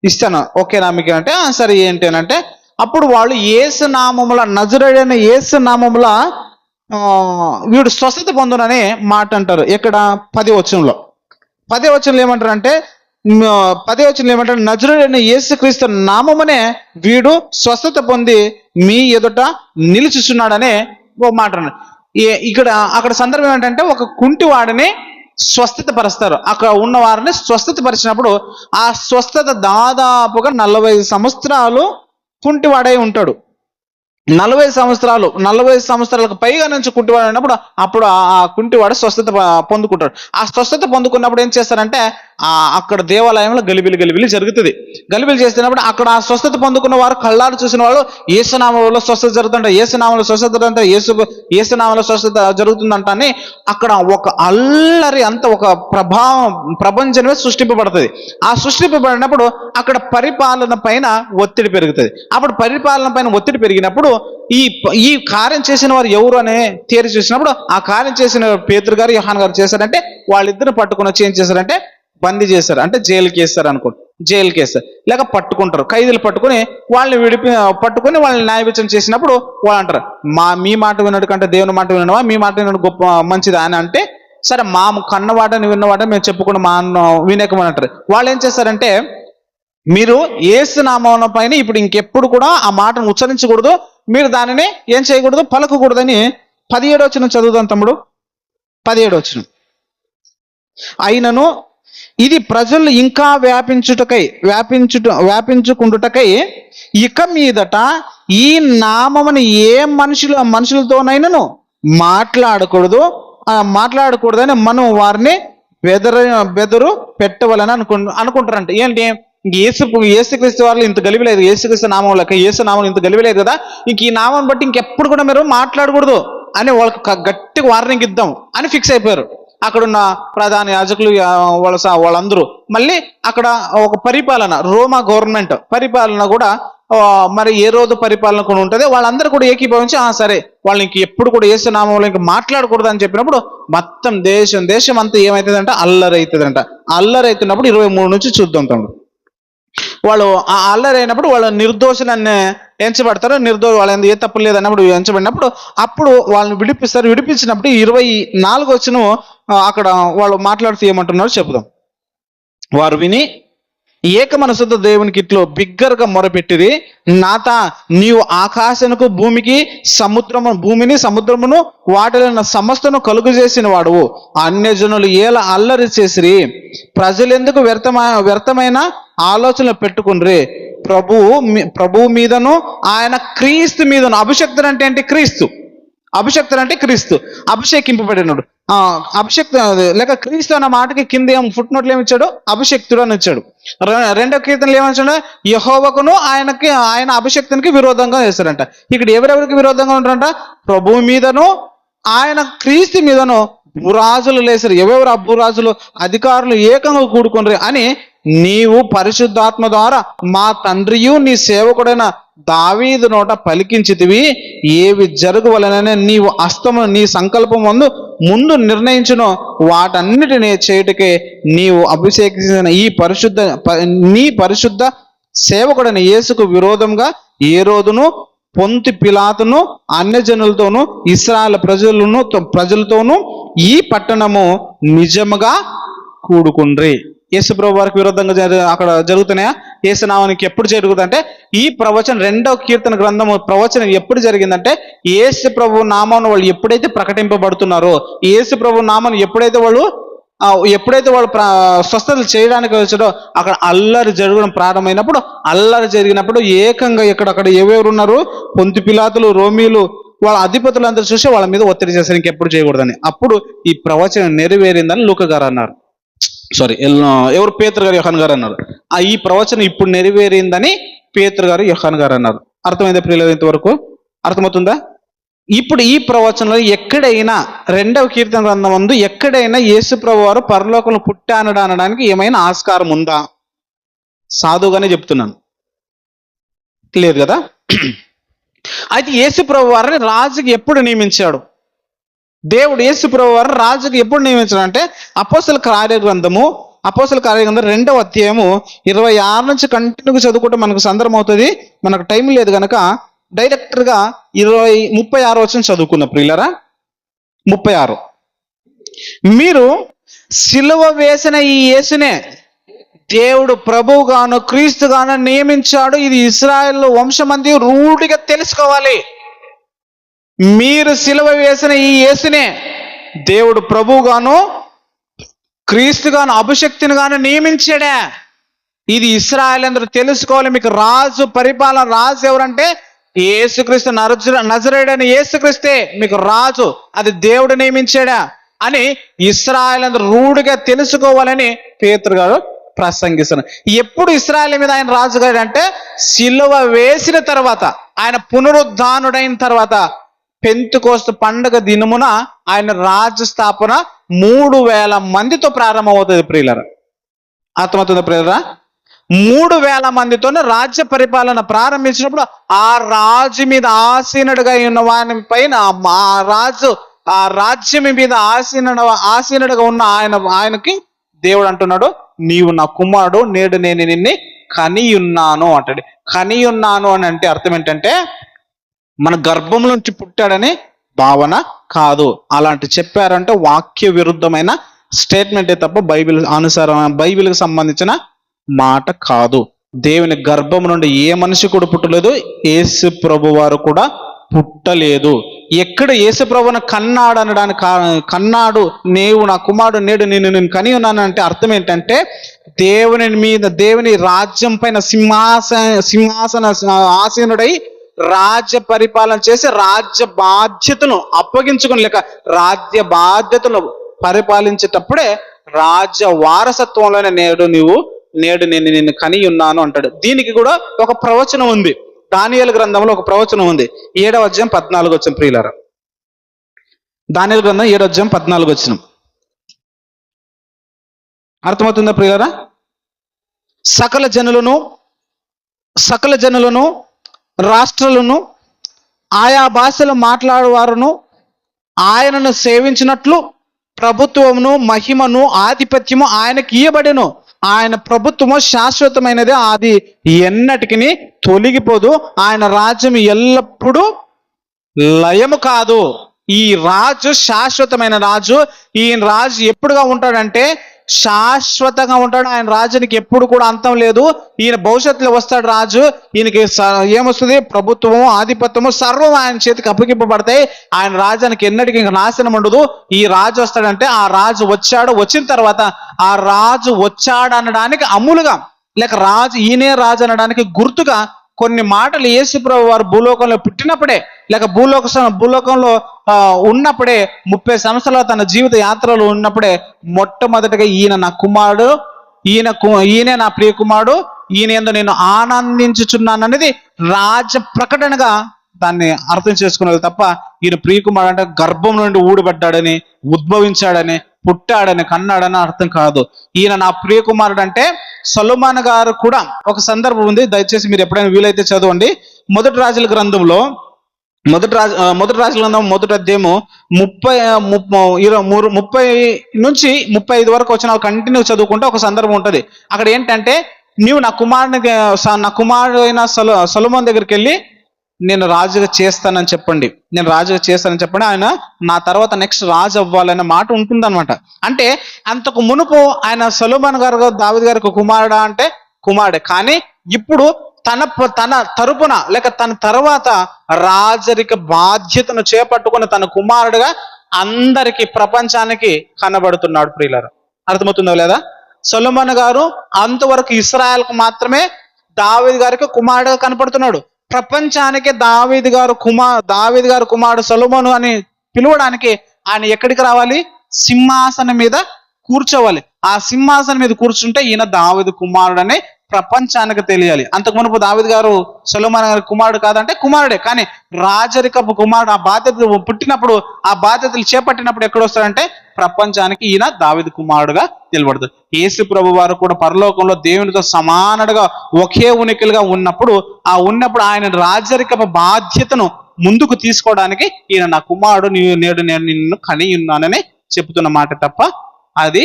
A: ఇస్తాను, ఓకేనా మీకు అంటే, సరే ఏంటి అని అంటే, అప్పుడు వాళ్ళు యేసు నామముల నజరేయుడైన యేసు నామముల వీడు స్వస్థత పొందునని మాట అంటారు. ఎక్కడ 10వ వచనంలో ఏమంటారంటే 10వ వచనంలో ఏమంటారు, నజరేయుడైన యేసుక్రీస్తు నామమునే వీడు స్వస్థత పొంది మీ ఎదుట నిలుచుచున్నాడనే ఓ మాట అన్నారు. అక్కడ సందర్భం ఏంటంటే ఒక కుంటివాడిని స్వస్థత పరుస్తారు. అక్కడ ఉన్న వారిని స్వస్థత పరిచినప్పుడు ఆ స్వస్థత దాదాపుగా 45 సంవత్సరాలు కుంటివాడై ఉంటాడు. 40 సంవత్సరాలకు పైగా నుంచి కుంటివాడు అయినప్పుడు అప్పుడు ఆ కుంటివాడు స్వస్థత పొందుకుంటాడు. ఆ స్వస్థత పొందుకున్నప్పుడు ఏం చేస్తారంటే అక్కడ దేవాలయంలో గలిబిలి జరుగుతుంది. గలిబిలి చేస్తున్నప్పుడు అక్కడ ఆ స్వస్థత పొందుకున్న వారు కళ్ళారు చూసిన వాళ్ళు యేసునామంలో స్వస్థత జరుగుతుంట, యేసునామంలో స్వస్థత జరుగుతుందంట అని అక్కడ ఒక అల్లరి అంత ఒక ప్రపంచమే సృష్టింపబడుతుంది. ఆ సృష్టింపబడినప్పుడు అక్కడ పరిపాలన పైన ఒత్తిడి పెరుగుతుంది. అప్పుడు పరిపాలన పైన ఒత్తిడి పెరిగినప్పుడు ఈ కార్యం చేసిన వారు ఎవరు అనే తేరి చూసినప్పుడు ఆ కార్యం చేసిన పేతురు గారు యోహాను గారు చేశారంటే వాళ్ళిద్దరు పట్టుకుని వచ్చి ఏం చేశారంటే బందీ చేశారు. అంటే జైలుకి వేస్తారు అనుకోండి, జైలుకి వేస్తారు లేక పట్టుకుంటారు. ఖైదీలు పట్టుకుని వాళ్ళని పట్టుకుని వాళ్ళని న్యాయవిచారణ చేసినప్పుడు వాళ్ళు అంటారు, మీ మాట వినడు కంటే దేవుని మాట వినవా, మీ మాట వినడు గొప్ప మంచిదా అని అంటే, సరే మా కన్నవాడని విన్నవాడని మేము చెప్పుకుని మా వినేకమని అంటారు. వాళ్ళు ఏం చేస్తారంటే, మీరు యేసు నామమున పైన ఇప్పుడు ఇంకెప్పుడు కూడా ఆ మాటను ఉచ్చరించకూడదు, మీరు దానిని ఏం చేయకూడదు, పలకకూడదని 17వ వచనం చదువుదాం తమ్ముడు. 17వ వచనం, అయినను ఇది ప్రజలు ఇంకా వ్యాపించుకుంటుటకై ఇక మీదట ఈ నామముని ఏ మనుషులతోనైనాను మాట్లాడకూడదని మనం వారిని బెదరు పెట్టవాలని అనుకుంటారంట. ఏంటి, యేసుక్రీస్తు వాళ్ళు ఇంత గలివిలేదు, యేసుక్రీస్తు నామం లెక్క యేసు నామం ఇంత గలివిలేదు కదా, ఇంక ఈ నామం బట్టి ఇంకెప్పుడు కూడా మీరు మాట్లాడకూడదు అని వాళ్ళకి గట్టిగా వార్నింగ్ ఇద్దాం అని ఫిక్స్ అయిపోయారు. అక్కడున్న ప్రధాన యాజకులు వాళ్ళందరూ మళ్ళీ అక్కడ ఒక పరిపాలన, రోమా గవర్నమెంట్ పరిపాలన కూడా మరి ఏ రోజు పరిపాలన కూడా ఉంటుంది. వాళ్ళందరూ కూడా ఏకీభవించి సరే వాళ్ళకి ఎప్పుడు కూడా యేసు నామంలో ఇంకా మాట్లాడకూడదు అని చెప్పినప్పుడు మొత్తం దేశం అంతా ఏమవుతుందంట, అల్లరి అవుతున్నప్పుడు 23 నుంచి చూద్దాం తమ్ముడు. వాళ్ళు ఆ అల్లరి అయినప్పుడు వాళ్ళు నిర్దోషులన్నీ ఎంచబడతారు. వాళ్ళ ఏ తప్పు లేదన్నప్పుడు ఎంచబడినప్పుడు అప్పుడు వాళ్ళని విడిపిస్తారు. విడిపించినప్పుడు 24 వచనం అక్కడ వాళ్ళు మాట్లాడుతూ ఏమంటున్నారో చెప్దాం. వారు విని ఏక మనసుతో దేవునికి ఇట్లో బిగ్గరగా మొరపెట్టిరి, నాత నీవు ఆకాశమునకు భూమిని సముద్రమును వాటిలో సమస్తను కలుగు చేసిన వాడువు, అన్యజనులు ఏల అల్లరి చేసిరి, ప్రజలెందుకు వ్యర్థమైన ఆలోచనలు పెట్టుకుండ్రి, ప్రభువు మీదను ఆయన క్రీస్తు మీదను. అభిషక్తుడు అంటే ఏంటి? క్రీస్తు అభిషేకింపబడినాడు. అభిషక్తు లేక క్రీస్తు అన్న మాటకి కింద ఫుట్ నోట్లు ఏమిచ్చాడు, అభిషక్తుడు అని ఇచ్చాడు. 2వ కీర్తనలు ఏమన్నాడు, యెహోవాకును ఆయన అభిషక్తునికి విరోధంగా చేస్తారంట. ఇక్కడ ఎవరెవరికి విరోధంగా ఉంటారంట, ప్రభువు మీదను ఆయన క్రీస్తు మీదను భూరాజులు లేసారు. ఎవరెవరు ఆ భూరాజులు? అధికారులు ఏకంగా కూడుకుని అని నీవు పరిశుద్ధాత్మ ద్వారా మా తండ్రియు నీ సేవకుడైన దావీదు నోట పలికించితివి, ఏవి జరగవలనని నీవు నీ సంకల్పం ముందు నిర్ణయించును, వాటన్నిటిని చేయుటకే నీవు అభిషేకించిన నీ పరిశుద్ధ సేవకుడైన యేసుకు విరోధంగా ఏ రోజును పొంతి పిలాతును అన్యజనులతోనూ ఇశ్రాయేలు ప్రజలతోనూ ఈ పట్టణము నిజముగా కూడుకుండ్రి. యేసు ప్రభు వారికి విరోధంగా అక్కడ జరుగుతున్నాయా? యేసు నామానికి ఎప్పుడు జరుగుతుందంటే ఈ ప్రవచనం 2వ కీర్తన గ్రంథము ప్రవచనం ఎప్పుడు జరిగిందంటే యేసు ప్రభు నామాన్ని వాళ్ళు ఎప్పుడైతే ప్రకటింపబడుతున్నారో, యేసు ప్రభు నామాన్ని ఎప్పుడైతే వాళ్ళు స్వస్థతలు చేయడానికి వచ్చాడో అక్కడ అల్లరి జరగడం ప్రారంభమైనప్పుడు, అల్లరి జరిగినప్పుడు ఏకంగా అక్కడ ఎవరెవరు ఉన్నారు, పొంతి పిలాతులు, రోమీలు, వాళ్ళ అధిపతులందరూ చూసి వాళ్ళ మీద ఒత్తిడి చేశారు ఇంకెప్పుడు చేయకూడదని. అప్పుడు ఈ ప్రవచనం నెరవేరిందని లూకా గారు అన్నారు. ఎవరు? పేతురు గారు, యోహాను గారు అన్నారు. ఈ ప్రవచనం ఇప్పుడు నెరవేరిందని పేతురు గారు, యోహాను గారు అన్నారు. అర్థమైందా ప్రియులు? ఇంతవరకు అర్థమవుతుందా? ఇప్పుడు ఈ ప్రవచనంలో ఎక్కడైనా 2వ కీర్తన గ్రంథం ముందు ఎక్కడైనా యేసుప్రభు వారు పరలోకంలో పుట్టానడా అనడానికి ఏమైనా ఆస్కారం ఉందా? సాధుగానే చెప్తున్నాను, లేదు కదా. అయితే యేసుప్రభు వారిని రాజుకి ఎప్పుడు నియమించాడు? దేవుడు యేసుప్రభు వారిని రాజుకి ఎప్పుడు నియమించాడు అంటే అపోస్తల కార్యగ్రంథము 2వ అధ్యాయము 26 నుంచి కంటిన్యూగా చదువుకుంటే మనకు సందర్భం అవుతుంది. మనకు టైం లేదు కనుక డైరెక్ట్గా 36 వచనం చదువుకున్న ప్రియులరా. 36, మీరు సిలువ వేసిన ఈ యేసునే దేవుడు ప్రభువుగాను క్రీస్తుగాను నియమించాడు. ఇది ఇశ్రాయేలు వంశమంది రూఢిగా తెలుసుకోవాలి. మీరు సిలువ వేసిన ఈ యేసునే దేవుడు ప్రభువుగాను క్రీస్తుగాను అభిషక్తిని గాను నియమించాడా. ఇది ఇశ్రాయేలు అందరూ తెలుసుకోవాలి. మీకు రాజు పరిపాలన, రాజు ఎవరంటే యేసుక్రీస్తు, నజరేయుడైన యేసుక్రీస్తే మీకు రాజు. అది దేవుడు నియమించాడా అని ఇశ్రాయేలు అందరూ రూఢిగా తెలుసుకోవాలని పేతురు గారు ప్రసంగిస్తున్నారు. ఎప్పుడు ఇశ్రాయేలు మీద ఆయన రాజుగారు అంటే సిలువ వేసిన తర్వాత, ఆయన పునరుద్ధానుడైన తర్వాత, పెంతెకోస్తు పండుగ దినమున ఆయన రాజ్య స్థాపన 3000 మందితో ప్రారంభమవుతుంది ప్రియులరా. అర్థమవుతుందా ప్రియులరా? 3000 మందితోనే రాజ్య పరిపాలన ప్రారంభించినప్పుడు ఆ రాజు మీద ఆసీనుడుగా ఉన్న వాని పైన ఆ రాజ్యం మీద ఆసీనుడుగా ఉన్న ఆయనకి దేవుడు అంటున్నాడు, నీవు నా కుమారుడు, నేడు నేను నిన్ను కనియున్నాను అంటాడు. కనియున్నాను అని అంటే అర్థం ఏంటంటే మన గర్భం నుంచి పుట్టాడని భావన కాదు. అలాంటి చెప్పారంటే వాక్య విరుద్ధమైన స్టేట్మెంటే తప్ప బైబిల్కి సంబంధించిన మాట కాదు. దేవుని గర్భం నుండి ఏ మనిషి కూడా పుట్టలేదు, యేసు ప్రభు వారు కూడా పుట్టలేదు. ఎక్కడ యేసు ప్రభువును కన్నాడు అనడానికి కన్నాడు, నీవు నా కుమారుడు, నేడు నేను కని ఉన్నాను అంటే అర్థం ఏంటంటే దేవుని రాజ్యం పైన సింహాసన ఆసీనుడై రాజ్య పరిపాలన చేసి రాజ్య బాధ్యతను అప్పగించుకుని, లేక రాజ్య బాధ్యతను పరిపాలించేటప్పుడే రాజ్య వారసత్వంలోనే నేడు నేను నిన్ను కని ఉన్నాను అంటాడు. దీనికి కూడా ఒక ప్రవచనం ఉంది. దానియేలు గ్రంథంలో ఒక ప్రవచనం ఉంది. 7వ అధ్యాయం 14 వచనం ప్రియులారా. దానియేలు గ్రంథం 7వ అధ్యాయం 14 వచనం అర్థమవుతుందా ప్రియులారా? సకల జనులను రాష్ట్రాలను ఆయా భాషలు మాట్లాడేవారును ఆయనను సేవించినట్లు ప్రభుత్వమును మహిమను ఆధిపత్యము ఆయనకి ఇయ్యబడెను. ఆయన ప్రభుత్వము శాశ్వతమైనది, అది ఎన్నటికి తొలగిపోదు. ఆయన రాజ్యం ఎల్లప్పుడూ లయము కాదు. ఈ రాజు శాశ్వతమైన రాజు. ఈ రాజు ఎప్పుడుగా ఉంటాడంటే శాశ్వతంగా ఉంటాడు. ఆయన రాజునికి ఎప్పుడు కూడా అంతం లేదు. ఈయన భవిష్యత్తులో వస్తాడు రాజు. ఈయనకి ఏమొస్తుంది? ప్రభుత్వము, ఆధిపత్యము సర్వం ఆయన చేతికి అప్పగింపబడతాయి. ఆయన రాజానికి ఎన్నటికీ ఇంకా నాశనం ఉండదు. ఈ రాజు వస్తాడంటే ఆ రాజు వచ్చిన తర్వాత ఆ రాజు వచ్చాడు అనడానికి అమ్ములుగా, లేక ఈయనే రాజు అనడానికి గుర్తుగా కొన్ని మాటలు యేసుప్రభు వారు భూలోకంలో పుట్టినప్పుడే, లేక భూలోకంలో ఉన్నప్పుడే 30 సంవత్సరాలు తన జీవిత యాత్రలో ఉన్నప్పుడే మొట్టమొదటిగా ఈయన నా కుమారుడు, ఈయనే నా ప్రియ కుమారుడు, ఈయన యందు నేను ఆనందించుచున్నాను అనేది రాజ ప్రకటనగా దాన్ని అర్థం చేసుకున్నది తప్ప ఈయన ప్రియకుమారుడు అంటే గర్భం నుండి ఊడిపడ్డాడని, ఉద్భవించాడని, పుట్టాడని, కన్నాడని అర్థం కాదు. ఈయన నా ప్రియకుమారుడు అంటే సొలొమోను గారు కూడా ఒక సందర్భం ఉంది. దయచేసి మీరు ఎప్పుడైనా వీలైతే చదవండి. మొదటి రాజుల గ్రంథం మొదటి అధ్యాయము 30 నుంచి 35 వరకు వచ్చిన కంటిన్యూ చదువుకుంటే ఒక సందర్భం ఉంటుంది. అక్కడ ఏంటంటే నీవు నా కుమారుడు అయిన సొలొమోను దగ్గరికి వెళ్ళి నేను రాజుగా చేస్తానని చెప్పండి, ఆయన నా తర్వాత నెక్స్ట్ రాజు అవ్వాలనే మాట ఉంటుందన్నమాట. అంటే అంతకు మునుపు ఆయన సొలొమోను గారు దావీదు గారికి కుమారుడా అంటే కుమారుడే. కానీ ఇప్పుడు తన తరపున లేక తన తర్వాత రాజరిక బాధ్యతను చేపట్టుకున్న తన కుమారుడుగా అందరికి, ప్రపంచానికి కనబడుతున్నాడు ప్రియులారా. అర్థమవుతుందో లేదా? సొలొమోను గారు అంతవరకు ఇశ్రాయేల్కు మాత్రమే దావీదు గారికి కుమారుడుగా కనపడుతున్నాడు. ప్రపంచానికి దావీదు గారు కుమారుడు సొలొమోను అని పిలవడానికి ఆయన ఎక్కడికి రావాలి? సింహాసనం మీద కూర్చోవాలి. ఆ సింహాసనం మీద కూర్చుంటే ఈయన దావీదు కుమారుడని ప్రపంచానికి తెలియాలి. అంతకు మునుపు దావీదు గారు సొలొమోను గారి కుమారుడు కాదంటే కుమారుడే, కానీ రాజరికపు కుమారుడు. ఆ బాధ్యతలు పుట్టినప్పుడు, ఆ బాధ్యతలు చేపట్టినప్పుడు ఎక్కడ వస్తాడంటే ప్రపంచానికి ఈయన దావీదు కుమారుడుగా నిలబడతాడు. యేసు ప్రభు వారు కూడా పరలోకంలో దేవునితో సమానుడుగా ఒకే ఉనికిలుగా ఉన్నప్పుడు ఆయన రాజరికపు బాధ్యతను ముందుకు తీసుకోవడానికి ఈయన నా కుమారుడు, నేడు నేను నిన్ను కని ఉన్నానని చెప్తున్న మాట తప్ప అది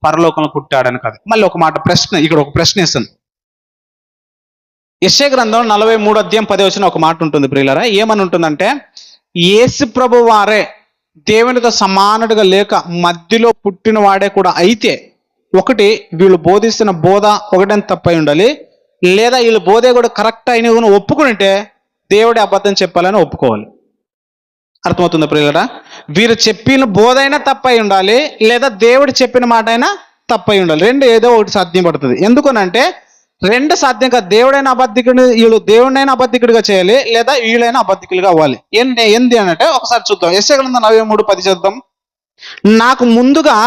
A: పరలోకంలో పుట్టాడని కాదు. మళ్ళీ ఒక మాట ఇక్కడ ఒక ప్రశ్న వేస్తాను. యెషయా గ్రంథం 43 అధ్యాయం 10 వచనం ఒక మాట ఉంటుంది ప్రియులారా. ఏమని ఉంటుందంటే, యేసు ప్రభు వారే దేవునితో సమానుడుగా లేక మధ్యలో పుట్టిన వాడే కూడా అయితే, ఒకటి వీళ్ళు బోధిస్తున్న బోధ ఒకటని తప్పై ఉండాలి, లేదా వీళ్ళు బోధే కూడా కరెక్ట్ అయిన ఒప్పుకుంటే దేవుడి అబద్ధం చెప్పాలని ఒప్పుకోవాలి. అర్థమవుతుందా ప్రియులారా? వీరు చెప్పిన బోధ అయినా తప్పై ఉండాలి, లేదా దేవుడు చెప్పిన మాట అయినా తప్పై ఉండాలి. రెండు ఏదో ఒకటి సాధ్యం పడుతుంది. ఎందుకనంటే రెండు సాధ్యం కాదు. దేవుడైనా అబద్ధికుడు, వీళ్ళు దేవుడైనా అబద్ధికుడిగా చేయాలి, లేదా వీళ్ళైనా అబద్ధికులుగా అవ్వాలి. ఏంది అనంటే ఒకసారి చూద్దాం. యెషయా గ్రంథం 43:10 చూద్దాం. నాకు ముందుగా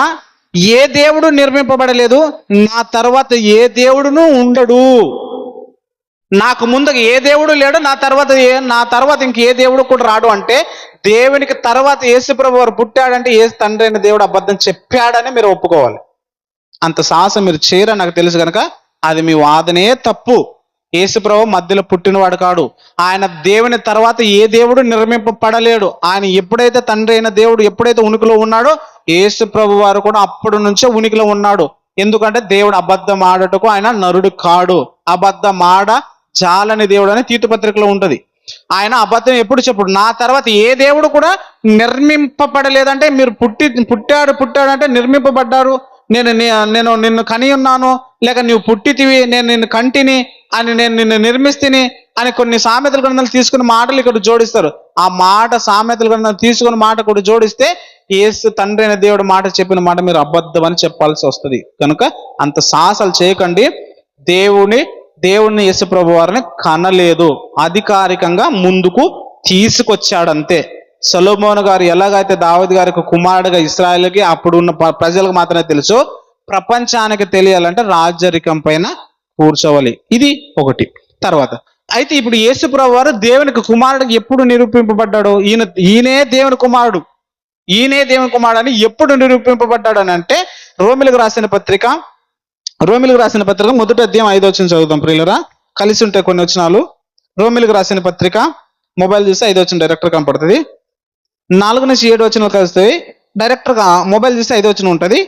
A: ఏ దేవుడు నిర్మింపబడలేదు, నా తర్వాత ఏ దేవుడును ఉండడు. నాకు ముందుగా ఏ దేవుడు లేడు, నా తర్వాత ఇంక ఏ దేవుడు కూడా రాడు. అంటే దేవునికి తర్వాత యేసు ప్రభు వారు పుట్టాడంటే యేసు తండ్రి అయిన దేవుడు అబద్ధం చెప్పాడని మీరు ఒప్పుకోవాలి. అంత సాహసం మీరు చేయరని నాకు తెలుసు కనుక అది మీ వాదనే తప్పు. యేసు ప్రభు మధ్యలో పుట్టినవాడు కాడు. ఆయన దేవుని తర్వాత ఏ దేవుడు నిర్మింపబడలేడు. ఆయన ఎప్పుడైతే తండ్రి అయిన దేవుడు ఎప్పుడైతే ఉనికిలో ఉన్నాడో యేసు ప్రభు వారు కూడా అప్పటి నుంచే ఉనికిలో ఉన్నాడు. ఎందుకంటే దేవుడు అబద్ధం ఆడటకు ఆయన నరుడు కాడు. అబద్ధం ఆడ జాలని దేవుడు అని తీతు పత్రికలో ఉంటది. ఆయన అబద్ధం ఎప్పుడు చెప్పుడు. నా తర్వాత ఏ దేవుడు కూడా నిర్మింపబడలేదంటే మీరు పుట్టాడు అంటే నిర్మింపబడ్డారు. నేను నిన్ను కని ఉన్నాను, లేక నువ్వు పుట్టితివి, నేను నిన్ను కంటిని అని, నేను నిన్ను నిర్మిస్తిని అని కొన్ని సామెతల గ్రంథాలు తీసుకున్న మాటలు ఇక్కడ జోడిస్తారు. ఆ మాట సామెతల గ్రంథాలు తీసుకున్న మాట కూడా జోడిస్తే యేసు తండ్రి అయిన దేవుడు మాట చెప్పిన మాట మీరు అబద్ధం అని చెప్పాల్సి వస్తుంది. కనుక అంత సాహసాలు చేయకండి. దేవుణ్ణి యేసు ప్రభు వారిని కనలేదు, అధికారికంగా ముందుకు తీసుకొచ్చాడంతే. సొలొమోను గారు ఎలాగైతే దావీదు గారికి కుమారుడుగా ఇశ్రాయేలుకి అప్పుడున్న ప్రజలకు మాత్రమే తెలుసు, ప్రపంచానికి తెలియాలంటే రాజరికం పైన కూర్చోవాలి. ఇది ఒకటి. తర్వాత అయితే ఇప్పుడు యేసు ప్రభు వారు దేవునికి కుమారుడికి ఎప్పుడు నిరూపింపబడ్డాడు? ఈయనే దేవుని కుమారుడు, ఈయనే దేవుని కుమారుడు అని ఎప్పుడు నిరూపింపబడ్డాడు అని అంటే రోమిలకు రాసిన పత్రిక 1వ అధ్యాయం 5వ వచనం చదువుతాం ప్రియులరా. కలిసి ఉంటాయి కొన్ని వచనాలు. రోమిలకు రాసిన పత్రిక మొబైల్ చూస్తే 5వ వచనం డైరెక్టర్ కనపడుతుంది. 4 నుంచి 7 వచనాలు కలుస్తాయి. డైరెక్టర్గా మొబైల్ చూస్తే 5వ వచనం ఉంటుంది.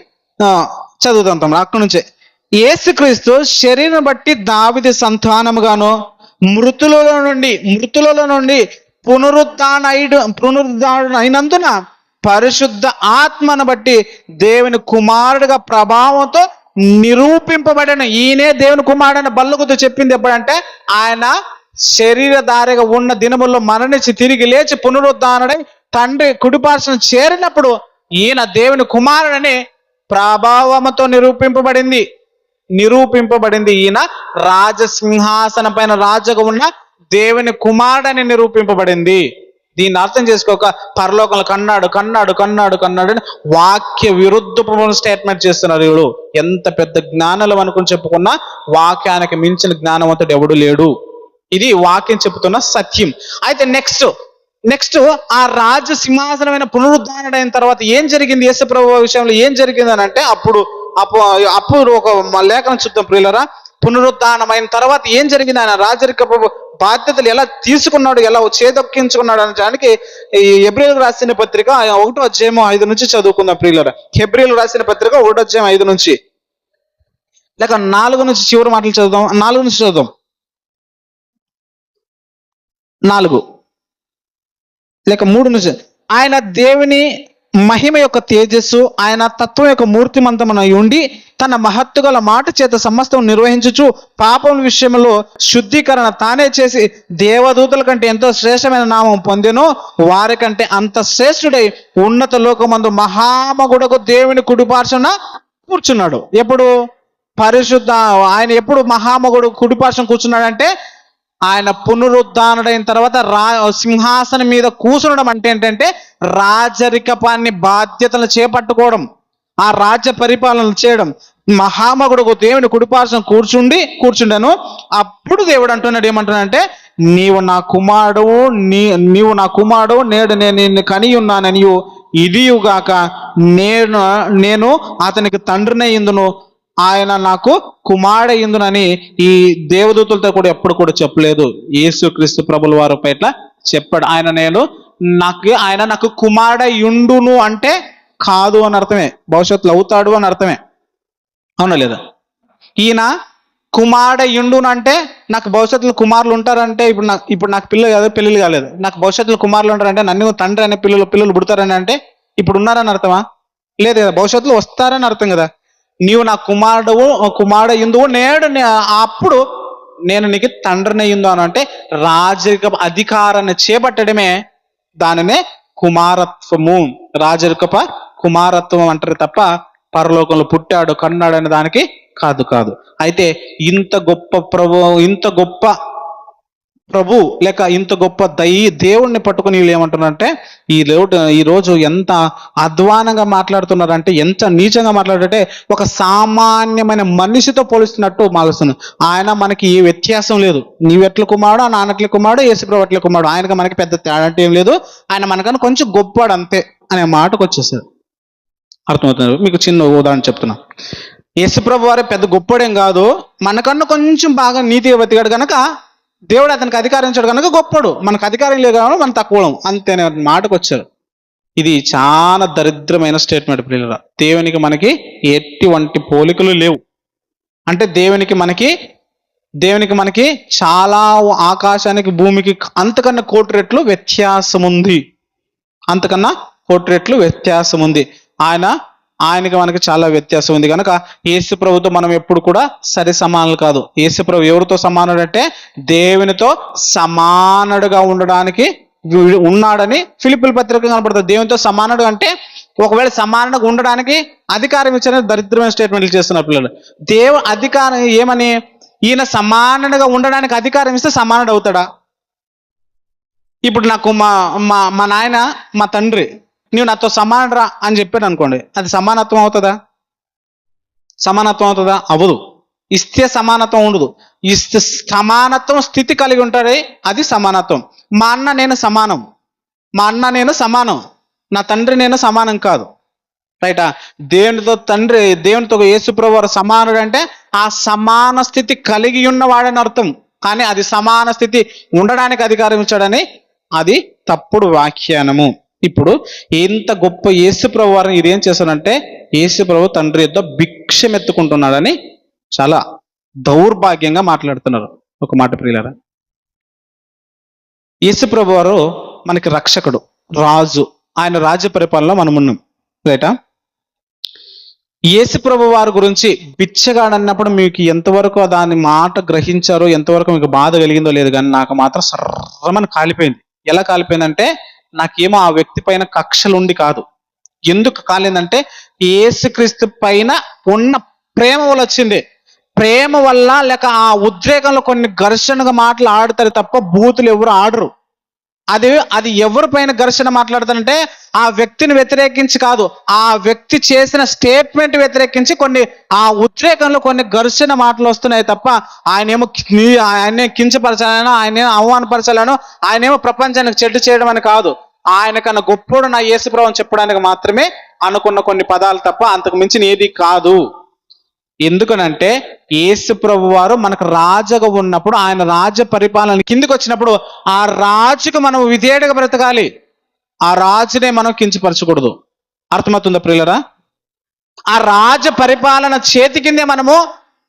A: చదువుతాం తమ్ముడు అక్కడి నుంచే. యేసుక్రీస్తు శరీరం బట్టి దావీదు సంతానముగాను మృతులలో నుండి పునరుద్ధానైనందున పరిశుద్ధ ఆత్మను బట్టి దేవుని కుమారుడిగా ప్రభావంతో నిరూపింపబడిన ఈయనే దేవుని కుమారుడని బల్లగుతో చెప్పింది ఎప్పుడంటే ఆయన శరీరధారిగా ఉన్న దినముల్లో మరణించి తిరిగి లేచి పునరుద్ధానుడై తండ్రి కుడిపార్శ్వన చేరినప్పుడు ఈయన దేవుని కుమారుడని ప్రభావంతో నిరూపింపబడింది. ఈయన రాజసింహాసనం పైన రాజుగా ఉన్న దేవుని కుమారుడని నిరూపింపబడింది. దీన్ని అర్థం చేసుకోక పరలోకంలో కన్నాడు అని వాక్య విరుద్ధమైన స్టేట్మెంట్ చేస్తున్నారు. వీడు ఎంత పెద్ద జ్ఞానులు అనుకుని చెప్పుకున్నా వాక్యానికి మించిన జ్ఞానవంతుడు ఎవడు లేడు. ఇది వాక్యం చెబుతున్న సత్యం. అయితే నెక్స్ట్ ఆ రాజ సింహాసనమైన పునరుద్ధానుడైన తర్వాత ఏం జరిగింది? యేసు ప్రభువు విషయంలో ఏం జరిగింది అని అంటే అప్పుడు ఒక లేఖనం చూద్దాం ప్రియులరా. పునరుద్ధానమైన తర్వాత ఏం జరిగింది? ఆయన రాజరిక బాధ్యతలు ఎలా తీసుకున్నాడు, ఎలా చేదొక్కించుకున్నాడు అనడానికి హెబ్రీయులకు రాసిన పత్రిక 1వ అధ్యాయం 5 నుంచి చదువుకుందాం ప్రియులరా. హెబ్రీయులకు రాసిన పత్రిక 1వ అధ్యాయం 5 నుంచి లేక 4 నుంచి చివరి మాటలు చదువుదాం. 4 నుంచి చదువుదాం. 4 లేక 3 నుంచి. ఆయన దేవుని మహిమ యొక్క తేజస్సు, ఆయన తత్వం యొక్క మూర్తిమంతమునై ఉండి తన మహత్తు గల మాట చేత సమస్తం నిర్వహించుచు పాపం విషయంలో శుద్ధీకరణ తానే చేసి దేవదూతల కంటే ఎంతో శ్రేష్టమైన నామం పొందెను. వారి కంటే అంత శ్రేష్ఠుడై ఉన్నత లోకమందు మహామగుడకు దేవుని కుడిపార్శ్వన కూర్చున్నాడు. ఎప్పుడు ఆయన ఎప్పుడు మహామగుడు కుడిపార్శ్వన కూర్చున్నాడంటే ఆయన పునరుద్ధానుడైన తర్వాత సింహాసనం మీద కూర్చునడం అంటే ఏంటంటే రాజరికపాన్ని బాధ్యతలు చేపట్టుకోవడం, ఆ రాజ్య పరిపాలన చేయడం. మహామగుడు దేవుని కుడిపార్శ్వం కూర్చుండెను. అప్పుడు దేవుడు అంటున్నాడు, ఏమంటున్నాడంటే, నీవు నా కుమారుడు నేడు నేను నిన్ను కని ఉన్నాననియు, ఇదియుగాక నేను అతనికి తండ్రినే ఇందును, ఆయన నాకు కుమారుడయ్యుందునని ఈ దేవదూతలతో కూడా ఎప్పుడు కూడా చెప్పలేదు. యేసుక్రీస్తు ప్రభుల వారి పైన చెప్పాడు. ఆయన నాకు కుమారుడయ్యుండును అంటే కాదు అని అర్థమే, భవిష్యత్తులో అవుతాడు అని అర్థమే, అవునా లేదా? ఈయన కుమారుడయ్యుండును అంటే నాకు భవిష్యత్తులో కుమారులు ఉంటారంటే, ఇప్పుడు నాకు పెళ్ళిళ్ళు కాలేదు, నాకు భవిష్యత్తులో కుమారులు ఉంటారంటే, నన్ను తండ్రి అనే పిల్లలు పుడతారని అంటే ఇప్పుడు ఉన్నారని అర్థమా? లేదు కదా, భవిష్యత్తులో వస్తారని అర్థం కదా. నీవు నా కుమారుడయ్యుందువు అప్పుడు నేను నీకు తండ్రిని అయ్యిందు అని అంటే రాజరిక అధికారాన్ని చేపట్టడమే దానినే కుమారత్వము, రాజరికప కుమారత్వం అంటారు తప్ప పరలోకంలో పుట్టాడు కన్నాడు అనే దానికి కాదు. అయితే ఇంత గొప్ప ప్రభు లేక ఇంత గొప్ప దేవుణ్ణి పట్టుకుని వీళ్ళు ఏమంటున్నారంటే, ఈ రోజు ఎంత అధ్వానంగా మాట్లాడుతున్నారంటే, ఎంత నీచంగా మాట్లాడారంటే, ఒక సామాన్యమైన మనిషితో పోలుస్తున్నట్టు మాలుస్తుంది. ఆయన మనకి ఏ వ్యత్యాసం లేదు. నీవెట్ల కుమారుడు, నాన్నట్ల కుమారుడు, యేసుప్రభు ఎట్ల కుమారుడు, ఆయనకి మనకి పెద్ద తేడా అంటే ఏం లేదు. ఆయన మనకన్నా కొంచెం గొప్పవాడు అంతే అనే మాటకు వచ్చేసారు. అర్థమవుతుంది? మీకు చిన్న ఉదాహరణ చెప్తున్నా. యేసుప్రభు వారే పెద్ద గొప్పడేం కాదు, మనకన్నా కొంచెం బాగా నీతిగా బతికాడు కనుక దేవుడు అతనికి అధికారం ఇచ్చాడు కనుక గొప్పడు, మనకు అధికారం లేదు కాబట్టి మనం తక్కువ అంతేనే మాటకు వచ్చారు. ఇది చాలా దరిద్రమైన స్టేట్మెంట్ ప్రియులారా. దేవునికి మనకి ఎటువంటి పోలికలు లేవు. అంటే దేవునికి మనకి చాలా ఆకాశానికి భూమికి అంతకన్నా కోటి రెట్లు వ్యత్యాసం ఉంది. ఆయనకి మనకి చాలా వ్యత్యాసం ఉంది కనుక యేసు ప్రభుతో మనం ఎప్పుడు కూడా సరి సమానులు కాదు. యేసు ప్రభు ఎవరితో సమానుడు అంటే దేవునితో సమానుడుగా ఉండడానికి ఉన్నాడని ఫిలిప్పీల పత్రిక కనపడుతుంది. దేవునితో సమానుడు అంటే ఒకవేళ సమానంగా ఉండడానికి అధికారం ఇచ్చిన దరిద్రమైన స్టేట్మెంట్లు చేస్తున్నారు పిల్లలు. అధికారం ఏమని, ఈయన సమానుడుగా ఉండడానికి అధికారం ఇస్తే సమానుడు అవుతాడా? ఇప్పుడు నాకు మా నాయన మా తండ్రి నీవు నాతో సమానరా అని చెప్పాడు అనుకోండి, అది సమానత్వం అవుతుందా? అవ్వదు. ఇస్తే సమానత్వం ఉండదు. ఇస్తే సమానత్వం స్థితి కలిగి ఉంటాడు, అది సమానత్వం. మా అన్న నేను సమానం, నా తండ్రి నేను సమానం కాదు. రైటా? దేవునితో యేసుప్రభు వారు సమానుడు అంటే ఆ సమాన స్థితి కలిగి ఉన్నవాడని అర్థం. కానీ అది సమాన స్థితి ఉండడానికి అధికారం ఇచ్చాడని అది తప్పుడు వ్యాఖ్యానము. ఇప్పుడు ఎంత గొప్ప యేసుప్రభు వారిని ఇదేం చేశారంటే, యేసుప్రభు తండ్రి యొద్ద భిక్షం ఎత్తుకుంటున్నాడని చాలా దౌర్భాగ్యంగా మాట్లాడుతున్నారు. ఒక మాట ప్రియులారా, యేసుప్రభు వారు మనకి రక్షకుడు, రాజు. ఆయన రాజ్య పరిపాలనలో మనం ఉన్నాం. రైటా? యేసుప్రభు వారి గురించి బిచ్చగాడన్నప్పుడు మీకు ఎంతవరకు దాని మాట గ్రహించారో, ఎంతవరకు మీకు బాధ కలిగిందో లేదు, కానీ నాకు మాత్రం సర్రమని కాలిపోయింది. ఎలా కాలిపోయిందంటే, నాకేమో ఆ వ్యక్తి పైన కక్షలుండి కాదు. ఎందుకు కాలేదంటే యేసుక్రీస్తు పైన ఉన్న ప్రేమ వల్ల వచ్చింది. ప్రేమ వల్ల లేక ఆ ఉద్రేకంలో కొన్ని ఘర్షణగా మాటలు ఆడతారు తప్ప బూతులు ఎవరు ఆడరు. అది ఎవరిపైన ఘర్షణ మాట్లాడతారంటే ఆ వ్యక్తిని వ్యతిరేకించి కాదు, ఆ వ్యక్తి చేసిన స్టేట్మెంట్ వ్యతిరేకించి కొన్ని ఆ ఉద్రేకంలో కొన్ని ఘర్షణ మాటలు వస్తున్నాయి తప్ప ఆయనే కించపరచాలనో, ఆయనే అవమానపరచాలనో, ఆయనేమో ప్రపంచానికి చెడ్డు చేయడం అని కాదు. ఆయనకన్నా గొప్పోడు నా యేసుప్రభు అని చెప్పడానికి మాత్రమే అనుకున్న కొన్ని పదాలు తప్ప అంతకు మించిన ఏది కాదు. ఎందుకనంటే యేసుప్రభు వారు మనకు రాజుగా ఉన్నప్పుడు, ఆయన రాజ్య పరిపాలన కిందికి వచ్చినప్పుడు ఆ రాజుకు మనం విధేయుడిగా బ్రతకాలి. ఆ రాజునే మనం కించపరచకూడదు. అర్థమవుతుందా ప్రియులరా? ఆ రాజ పరిపాలన చేతి కిందే మనము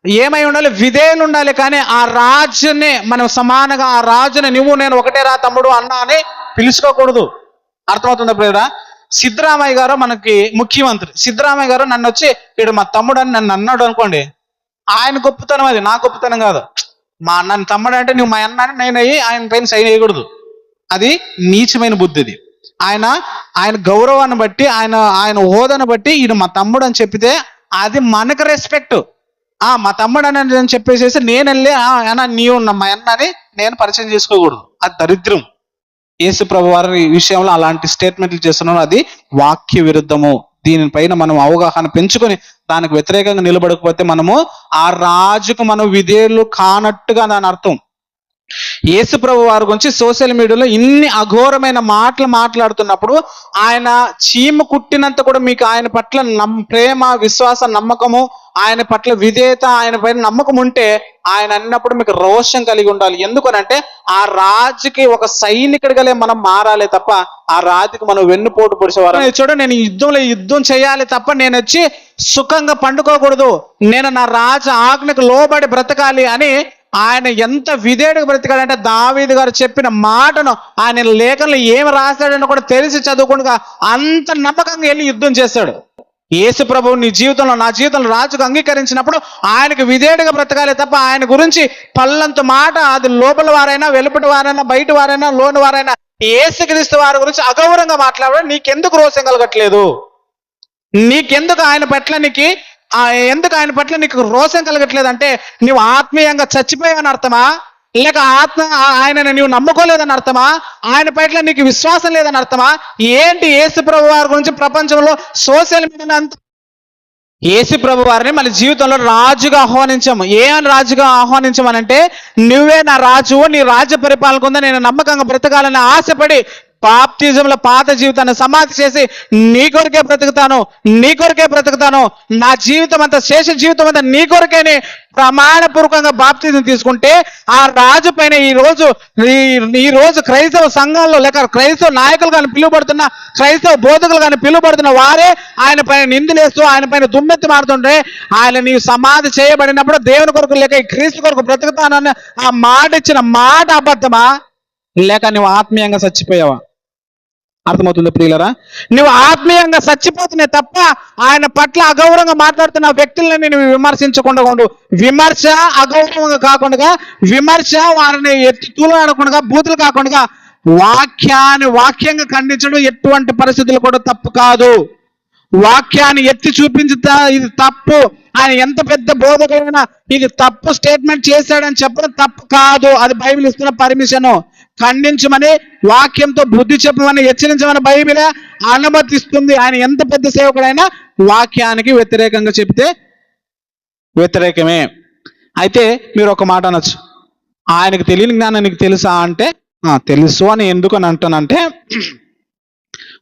A: ఏమై ఉండాలి? విధేయులు ఉండాలి. కానీ ఆ రాజునే మనం సమానంగా, ఆ రాజుని నువ్వు నేను ఒకటే రా తమ్ముడు అన్నా అని పిలుచుకోకూడదు. అర్థమవుతుందా ప్రియులరా? సిద్ధరామయ్య గారు మనకి ముఖ్యమంత్రి. సిద్ధరామయ్య గారు నన్ను వచ్చి వీడు మా తమ్ముడు అని నన్ను అన్నాడు అనుకోండి, ఆయన గొప్పతనం, అది నా గొప్పతనం కాదు. నన్ను తమ్ముడు అంటే నువ్వు మా అన్న అని నేను అయ్యి ఆయన పైన సైన్ వేయకూడదు. అది నీచమైన బుద్ధి. అది ఆయన గౌరవాన్ని బట్టి, ఆయన హోదాను బట్టి ఈయన మా తమ్ముడు అని చెప్పితే అది మనకు రెస్పెక్ట్. మా తమ్ముడు అని చెప్పేసేసి నేను వెళ్ళి అన్న నీవు మా అన్న అని నేను పరిచయం చేసుకోకూడదు. అది దరిద్రం. యేసు ప్రభు వారి విషయంలో అలాంటి స్టేట్మెంట్లు చేస్తున్నారు, అది వాక్య విరుద్ధము, దీనిపైన మనం అవగాహన పెంచుకొని దానికి వ్యతిరేకంగా నిలబడకపోతే మనము ఆ రాజుకు మనం విధేయులు కానట్టుగా దాని అర్థం. యేసు ప్రభు వారి గురించి సోషల్ మీడియాలో ఇన్ని అఘోరమైన మాటలు మాట్లాడుతున్నప్పుడు ఆయన చీమ కుట్టినంత కూడా మీకు ఆయన పట్ల ప్రేమ, విశ్వాస, నమ్మకము, ఆయన పట్ల విధేయత, ఆయన పైన నమ్మకం ఉంటే ఆయన అన్నప్పుడు మీకు రోషం కలిగి ఉండాలి. ఎందుకనంటే ఆ రాజుకి ఒక సైనికుడిగా మనం మారాలి తప్ప ఆ రాజుకి మనం వెన్నుపోటు పొడిచేవారు. చూడ, నేను యుద్ధం చేయాలి తప్ప నేను వచ్చి సుఖంగా పండుకోకూడదు, నేను నా రాజు ఆజ్ఞకు లోబడి బ్రతకాలి అని ఆయన ఎంత విధేయుడిగా బ్రతికాడంటే దావీదు గారు చెప్పిన మాటను ఆయన లేఖనలు ఏమి రాశాడని కూడా తెలిసి చదువుకుండా అంత నమ్మకంగా వెళ్ళి యుద్ధం చేశాడు. యేసు ప్రభువు నీ జీవితంలో, నా జీవితంలో రాజుకు అంగీకరించినప్పుడు ఆయనకు విధేయుడిగా బ్రతకాలి తప్ప ఆయన గురించి పల్లంత మాట, అది లోపల వారైనా, వెలుపటి వారైనా, బయట వారైనా, లోని వారైనా, యేసుక్రీస్తు వారి గురించి అగౌరవంగా మాట్లాడడం నీకెందుకు రోషం కలగట్లేదు? నీకెందుకు ఆయన పట్ల ఎందుకు ఆయన పట్ల నీకు రోషం కలగట్లేదు అంటే నువ్వు ఆత్మీయంగా చచ్చిపోయావని అర్థమా? లేక ఆయనని నువ్వు నమ్ముకోలేదని అర్థమా? ఆయన పట్ల నీకు విశ్వాసం లేదని అర్థమా? ఏంటి? యేసు ప్రభు వారి గురించి ప్రపంచంలో సోషల్ మీడియా అంతా యేసు ప్రభు వారిని మన జీవితంలో రాజుగా ఆహ్వానించాము. ఏమని రాజుగా ఆహ్వానించమనంటే, నువ్వే నా రాజువు, నీ రాజ్య పరిపాలన ఉందా, నేను నమ్మకంగా బ్రతకాలని ఆశపడి బాప్తిజంలో పాత జీవితాన్ని సమాధి చేసి నీ కొరకే బ్రతుకుతాను, నా జీవితం అంతా, శేష జీవితం అంతా నీ కొరకేనే ప్రమాణపూర్వకంగా బాప్తిజం తీసుకుంటే ఆ రాజు పైన ఈ రోజు క్రైస్తవ సంఘాల్లో లేక క్రైస్తవ నాయకులు కానీ పిలువబడుతున్న, క్రైస్తవ బోధకులు కానీ పిలువబడుతున్న వారే ఆయన పైన నిందలేస్తూ ఆయన పైన దుమ్మెత్తి మారుతుంటే, ఆయన నీవు సమాధి చేయబడినప్పుడు దేవుని కొరకు లేక క్రీస్తు కొరకు బ్రతుకుతానని ఆ మాట ఇచ్చిన మాట అబద్ధమా, లేక నువ్వు ఆత్మీయంగా చచ్చిపోయావా? అర్థమవుతుంది ప్రియులరా? నువ్వు ఆత్మీయంగా చచ్చిపోతున్నాయి తప్ప ఆయన పట్ల అగౌరవంగా మాట్లాడుతున్న వ్యక్తులని నువ్వు విమర్శించకుండా ఉండు. విమర్శ అగౌరవంగా కాకుండా, విమర్శ వారిని ఎత్తి తూలనకుండా, బూతులు కాకుండా వాక్యంగా ఖండించడం ఎటువంటి పరిస్థితులు కూడా తప్పు కాదు. వాక్యాన్ని ఎత్తి చూపించుతా ఇది తప్పు, ఆయన ఎంత పెద్ద బోధకుడైనా ఇది తప్పు స్టేట్మెంట్ చేశాడని చెప్పడం తప్పు కాదు. అది బైబిల్ ఇస్తున్న పర్మిషను. ఖండించమని, వాక్యంతో బుద్ధి చెప్పమని, హెచ్చరించమని బైబిలే అనుమతిస్తుంది. ఆయన ఎంత పెద్ద సేవకుడైనా వాక్యానికి వ్యతిరేకంగా చెప్తే వ్యతిరేకమే. అయితే మీరు ఒక మాట అనొచ్చు, ఆయనకు తెలియని జ్ఞానం నీకు తెలుసా అంటే తెలుసు అని ఎందుకు అని అంటానంటే,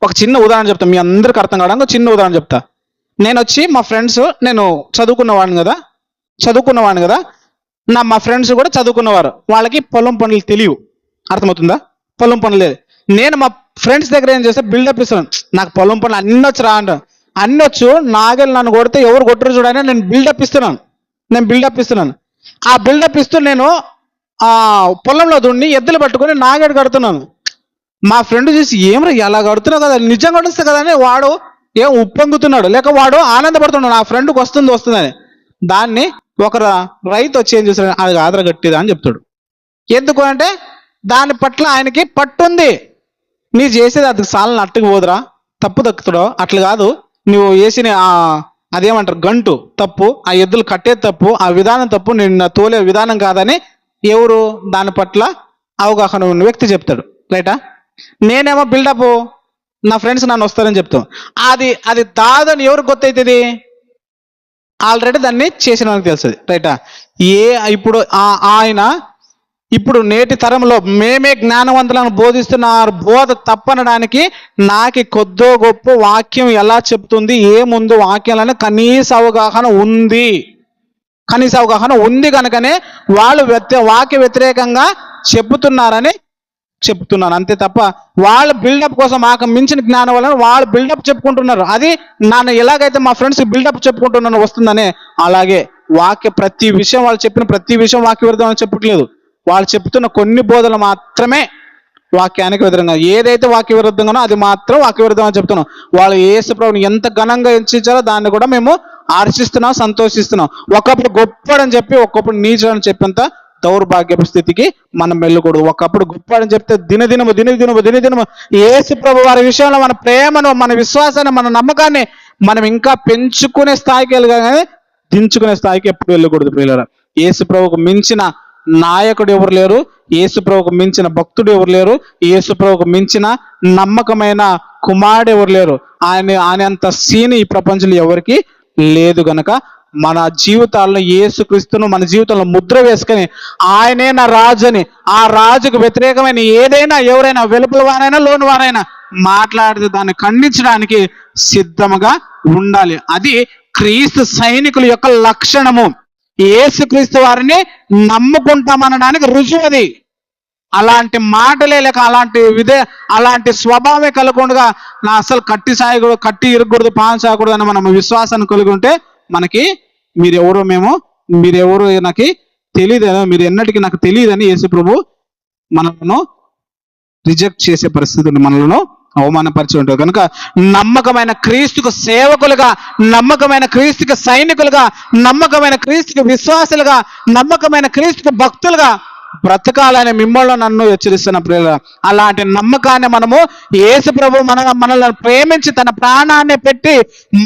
A: ఒక చిన్న ఉదాహరణ చెప్తా, మీ అందరికి అర్థం కావడానికి ఒక చిన్న ఉదాహరణ చెప్తా. నేను వచ్చి మా ఫ్రెండ్స్, నేను చదువుకున్నవాడిని కదా, మా ఫ్రెండ్స్ కూడా చదువుకున్నవారు, వాళ్ళకి పొలం పనులు తెలియవు. అర్థమవుతుందా? పొలం పనులు లేదు. నేను మా ఫ్రెండ్స్ దగ్గర ఏం చేస్తే బిల్డప్ ఇస్తాను, నాకు పొలం పనులు అన్ని వచ్చు రా అంట. అన్ని వచ్చు, నాగేళ్ళు నన్ను కొడితే ఎవరు కొట్టరు చూడని నేను బిల్డప్ ఇస్తున్నాను. ఆ బిల్డప్ ఇస్తూ నేను ఆ పొలంలో దున్ని ఎద్దులు పట్టుకొని నాగేడు కడుతున్నాను. మా ఫ్రెండ్ చూసి ఏమరా ఎలా కడుతున్నావు కదా, నిజంగా కడుస్తా కదా అని వాడు ఏం ఉప్పొంగుతున్నాడు, లేక వాడు ఆనందపడుతున్నాడు నా ఫ్రెండ్కి వస్తుందని. దాన్ని ఒక రైతు వచ్చి ఏం చేస్తాడు, అది ఆదర కట్టేదా అని చెప్తాడు. ఎందుకు అంటే దాని పట్ల ఆయనకి పట్టుంది. నీ చేసేది అది సాలని అట్టుకు పోదురా, తప్పు దక్కుతాడో అట్లా కాదు, నువ్వు వేసిన అదేమంటారు గంటు తప్పు, ఆ ఎద్దులు కట్టేది తప్పు, ఆ విధానం తప్పు, నేను తోలే విధానం కాదని ఎవరు దాని పట్ల అవగాహన ఉన్న వ్యక్తి చెప్తాడు. రైటా? నేనేమో బిల్డప్, నా ఫ్రెండ్స్ నన్ను వస్తారని చెప్తాం. అది దాదని ఎవరికి గుర్తవుతుంది? ఆల్రెడీ దాన్ని చేసిన వాళ్ళకి తెలుస్తుంది. రైటా? ఇప్పుడు ఆయన ఇప్పుడు నేటి తరంలో మేమే జ్ఞానవంతులను బోధిస్తున్నారు, బోధ తప్పనడానికి నాకు కొద్దో గొప్ప వాక్యం ఎలా చెప్తుంది, ఏముందో వాక్యాలను కనీస అవగాహన ఉంది కనుకనే వాళ్ళు వాక్య వ్యతిరేకంగా చెప్తున్నారని చెప్తున్నాను, అంతే తప్ప వాళ్ళ బిల్డప్ కోసం మాకు మించిన జ్ఞానం వలన వాళ్ళు బిల్డప్ చెప్పుకుంటున్నారు. అది నన్ను ఎలాగైతే మా ఫ్రెండ్స్ బిల్డప్ చెప్పుకుంటున్నాను వస్తుందనే, అలాగే ప్రతి విషయం వాళ్ళు చెప్పిన ప్రతి విషయం వాక్య విరుద్ధం అని చెప్పట్లేదు. వాళ్ళు చెప్తున్న కొన్ని బోధనలు మాత్రమే వాక్యానికి వ్యతిరేకంగా, ఏదైతే వాక్య విరుద్ధంగానో అది మాత్రం వాక్య విరుద్ధం అని చెప్తున్నాం. వాళ్ళు యేసు ప్రభువుని ఎంత ఘనంగా ఎంచారో దాన్ని కూడా మేము హర్షిస్తున్నాం, సంతోషిస్తున్నాం. ఒకప్పుడు గొప్పడని చెప్పి ఒక్కొప్పుడు నీచుడని చెప్పేంత దౌర్భాగ్యపు స్థితికి మనం వెళ్ళకూడదు. ఒకప్పుడు గొప్పడని చెప్తే దినదినము యేసు ప్రభు వారి విషయంలో మన ప్రేమను, మన విశ్వాసాన్ని, మన నమ్మకాన్ని మనం ఇంకా పెంచుకునే స్థాయికి వెళ్ళగానే దించుకునే స్థాయికి ఎప్పుడు వెళ్ళకూడదు ప్రియులారా. యేసు ప్రభువుకు మించిన నాయకుడు ఎవరు లేరు, యేసు ప్రభువుకు మించిన భక్తుడు ఎవరు లేరు, యేసు ప్రభువుకు మించిన నమ్మకమైన కుమారుడు ఎవరు లేరు. ఆయన అంత సీన్ ఈ ప్రపంచంలో ఎవరికి లేదు గనక మన జీవితాల్లో యేసుక్రీస్తును మన జీవితంలో ముద్ర వేసుకొని ఆయనే నా రాజు అని, ఆ రాజుకు వ్యతిరేకమైన ఏదైనా ఎవరైనా వెలుపల వారైనా లోని వారైనా మాట్లాడితే దాన్ని ఖండించడానికి సిద్ధముగా ఉండాలి. అది క్రీస్తు సైనికుల యొక్క లక్షణము. యేసుక్రీస్తు వారిని నమ్ముకుంటామనడానికి రుజువు అది. అలాంటి మాటలే లేక అలాంటి స్వభావమే కలగకుండా నా అసలు కట్టి ఇరగకూడదు, పాన్ సాగకూడదు అని మనం విశ్వాసాన్ని కలిగి ఉంటే మనకి మీరెవరు నాకు తెలియదు, మీరు ఎన్నటికీ నాకు తెలియదని యేసు ప్రభు మనలను రిజెక్ట్ చేసే పరిస్థితి ఉంది, మనలను అవమానపరిచి ఉంటుంది. కనుక నమ్మకమైన క్రీస్తుకు సేవకులుగా, నమ్మకమైన క్రీస్తుకు సైనికులుగా, నమ్మకమైన క్రీస్తుకు విశ్వాసులుగా, నమ్మకమైన క్రీస్తుకు భక్తులుగా బ్రతకాలని మిమ్మల్ని నన్ను హెచ్చరిస్తున్న ప్రియుల. అలాంటి నమ్మకాన్ని మనము యేసు ప్రభు మనల్ని ప్రేమించి తన ప్రాణాన్ని పెట్టి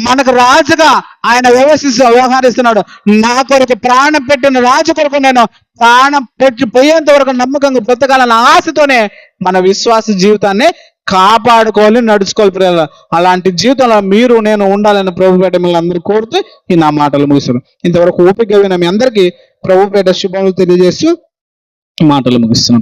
A: మనకు రాజుగా ఆయన వ్యవహరిస్తున్నాడు. నా కొరకు ప్రాణం పెట్టిన రాజు కొరకు నేను ప్రాణం పెట్టి పోయేంత వరకు నమ్మకంగా బ్రతకాలన్న ఆశతోనే మన విశ్వాస జీవితాన్ని కాపాడుకోవాలి, నడుచుకోవాలి ప్రియుల. అలాంటి జీవితంలో మీరు నేను ఉండాలని ప్రభుపేట మిమ్మల్ని అందరూ కోరుతూ ఈ నా మాటలు ముగిస్తాను. ఇంతవరకు ఓపిక విన్న మీ అందరికీ ప్రభుపేట శుభములు తెలియజేస్తూ మాటలు ముగిస్తున్నాం.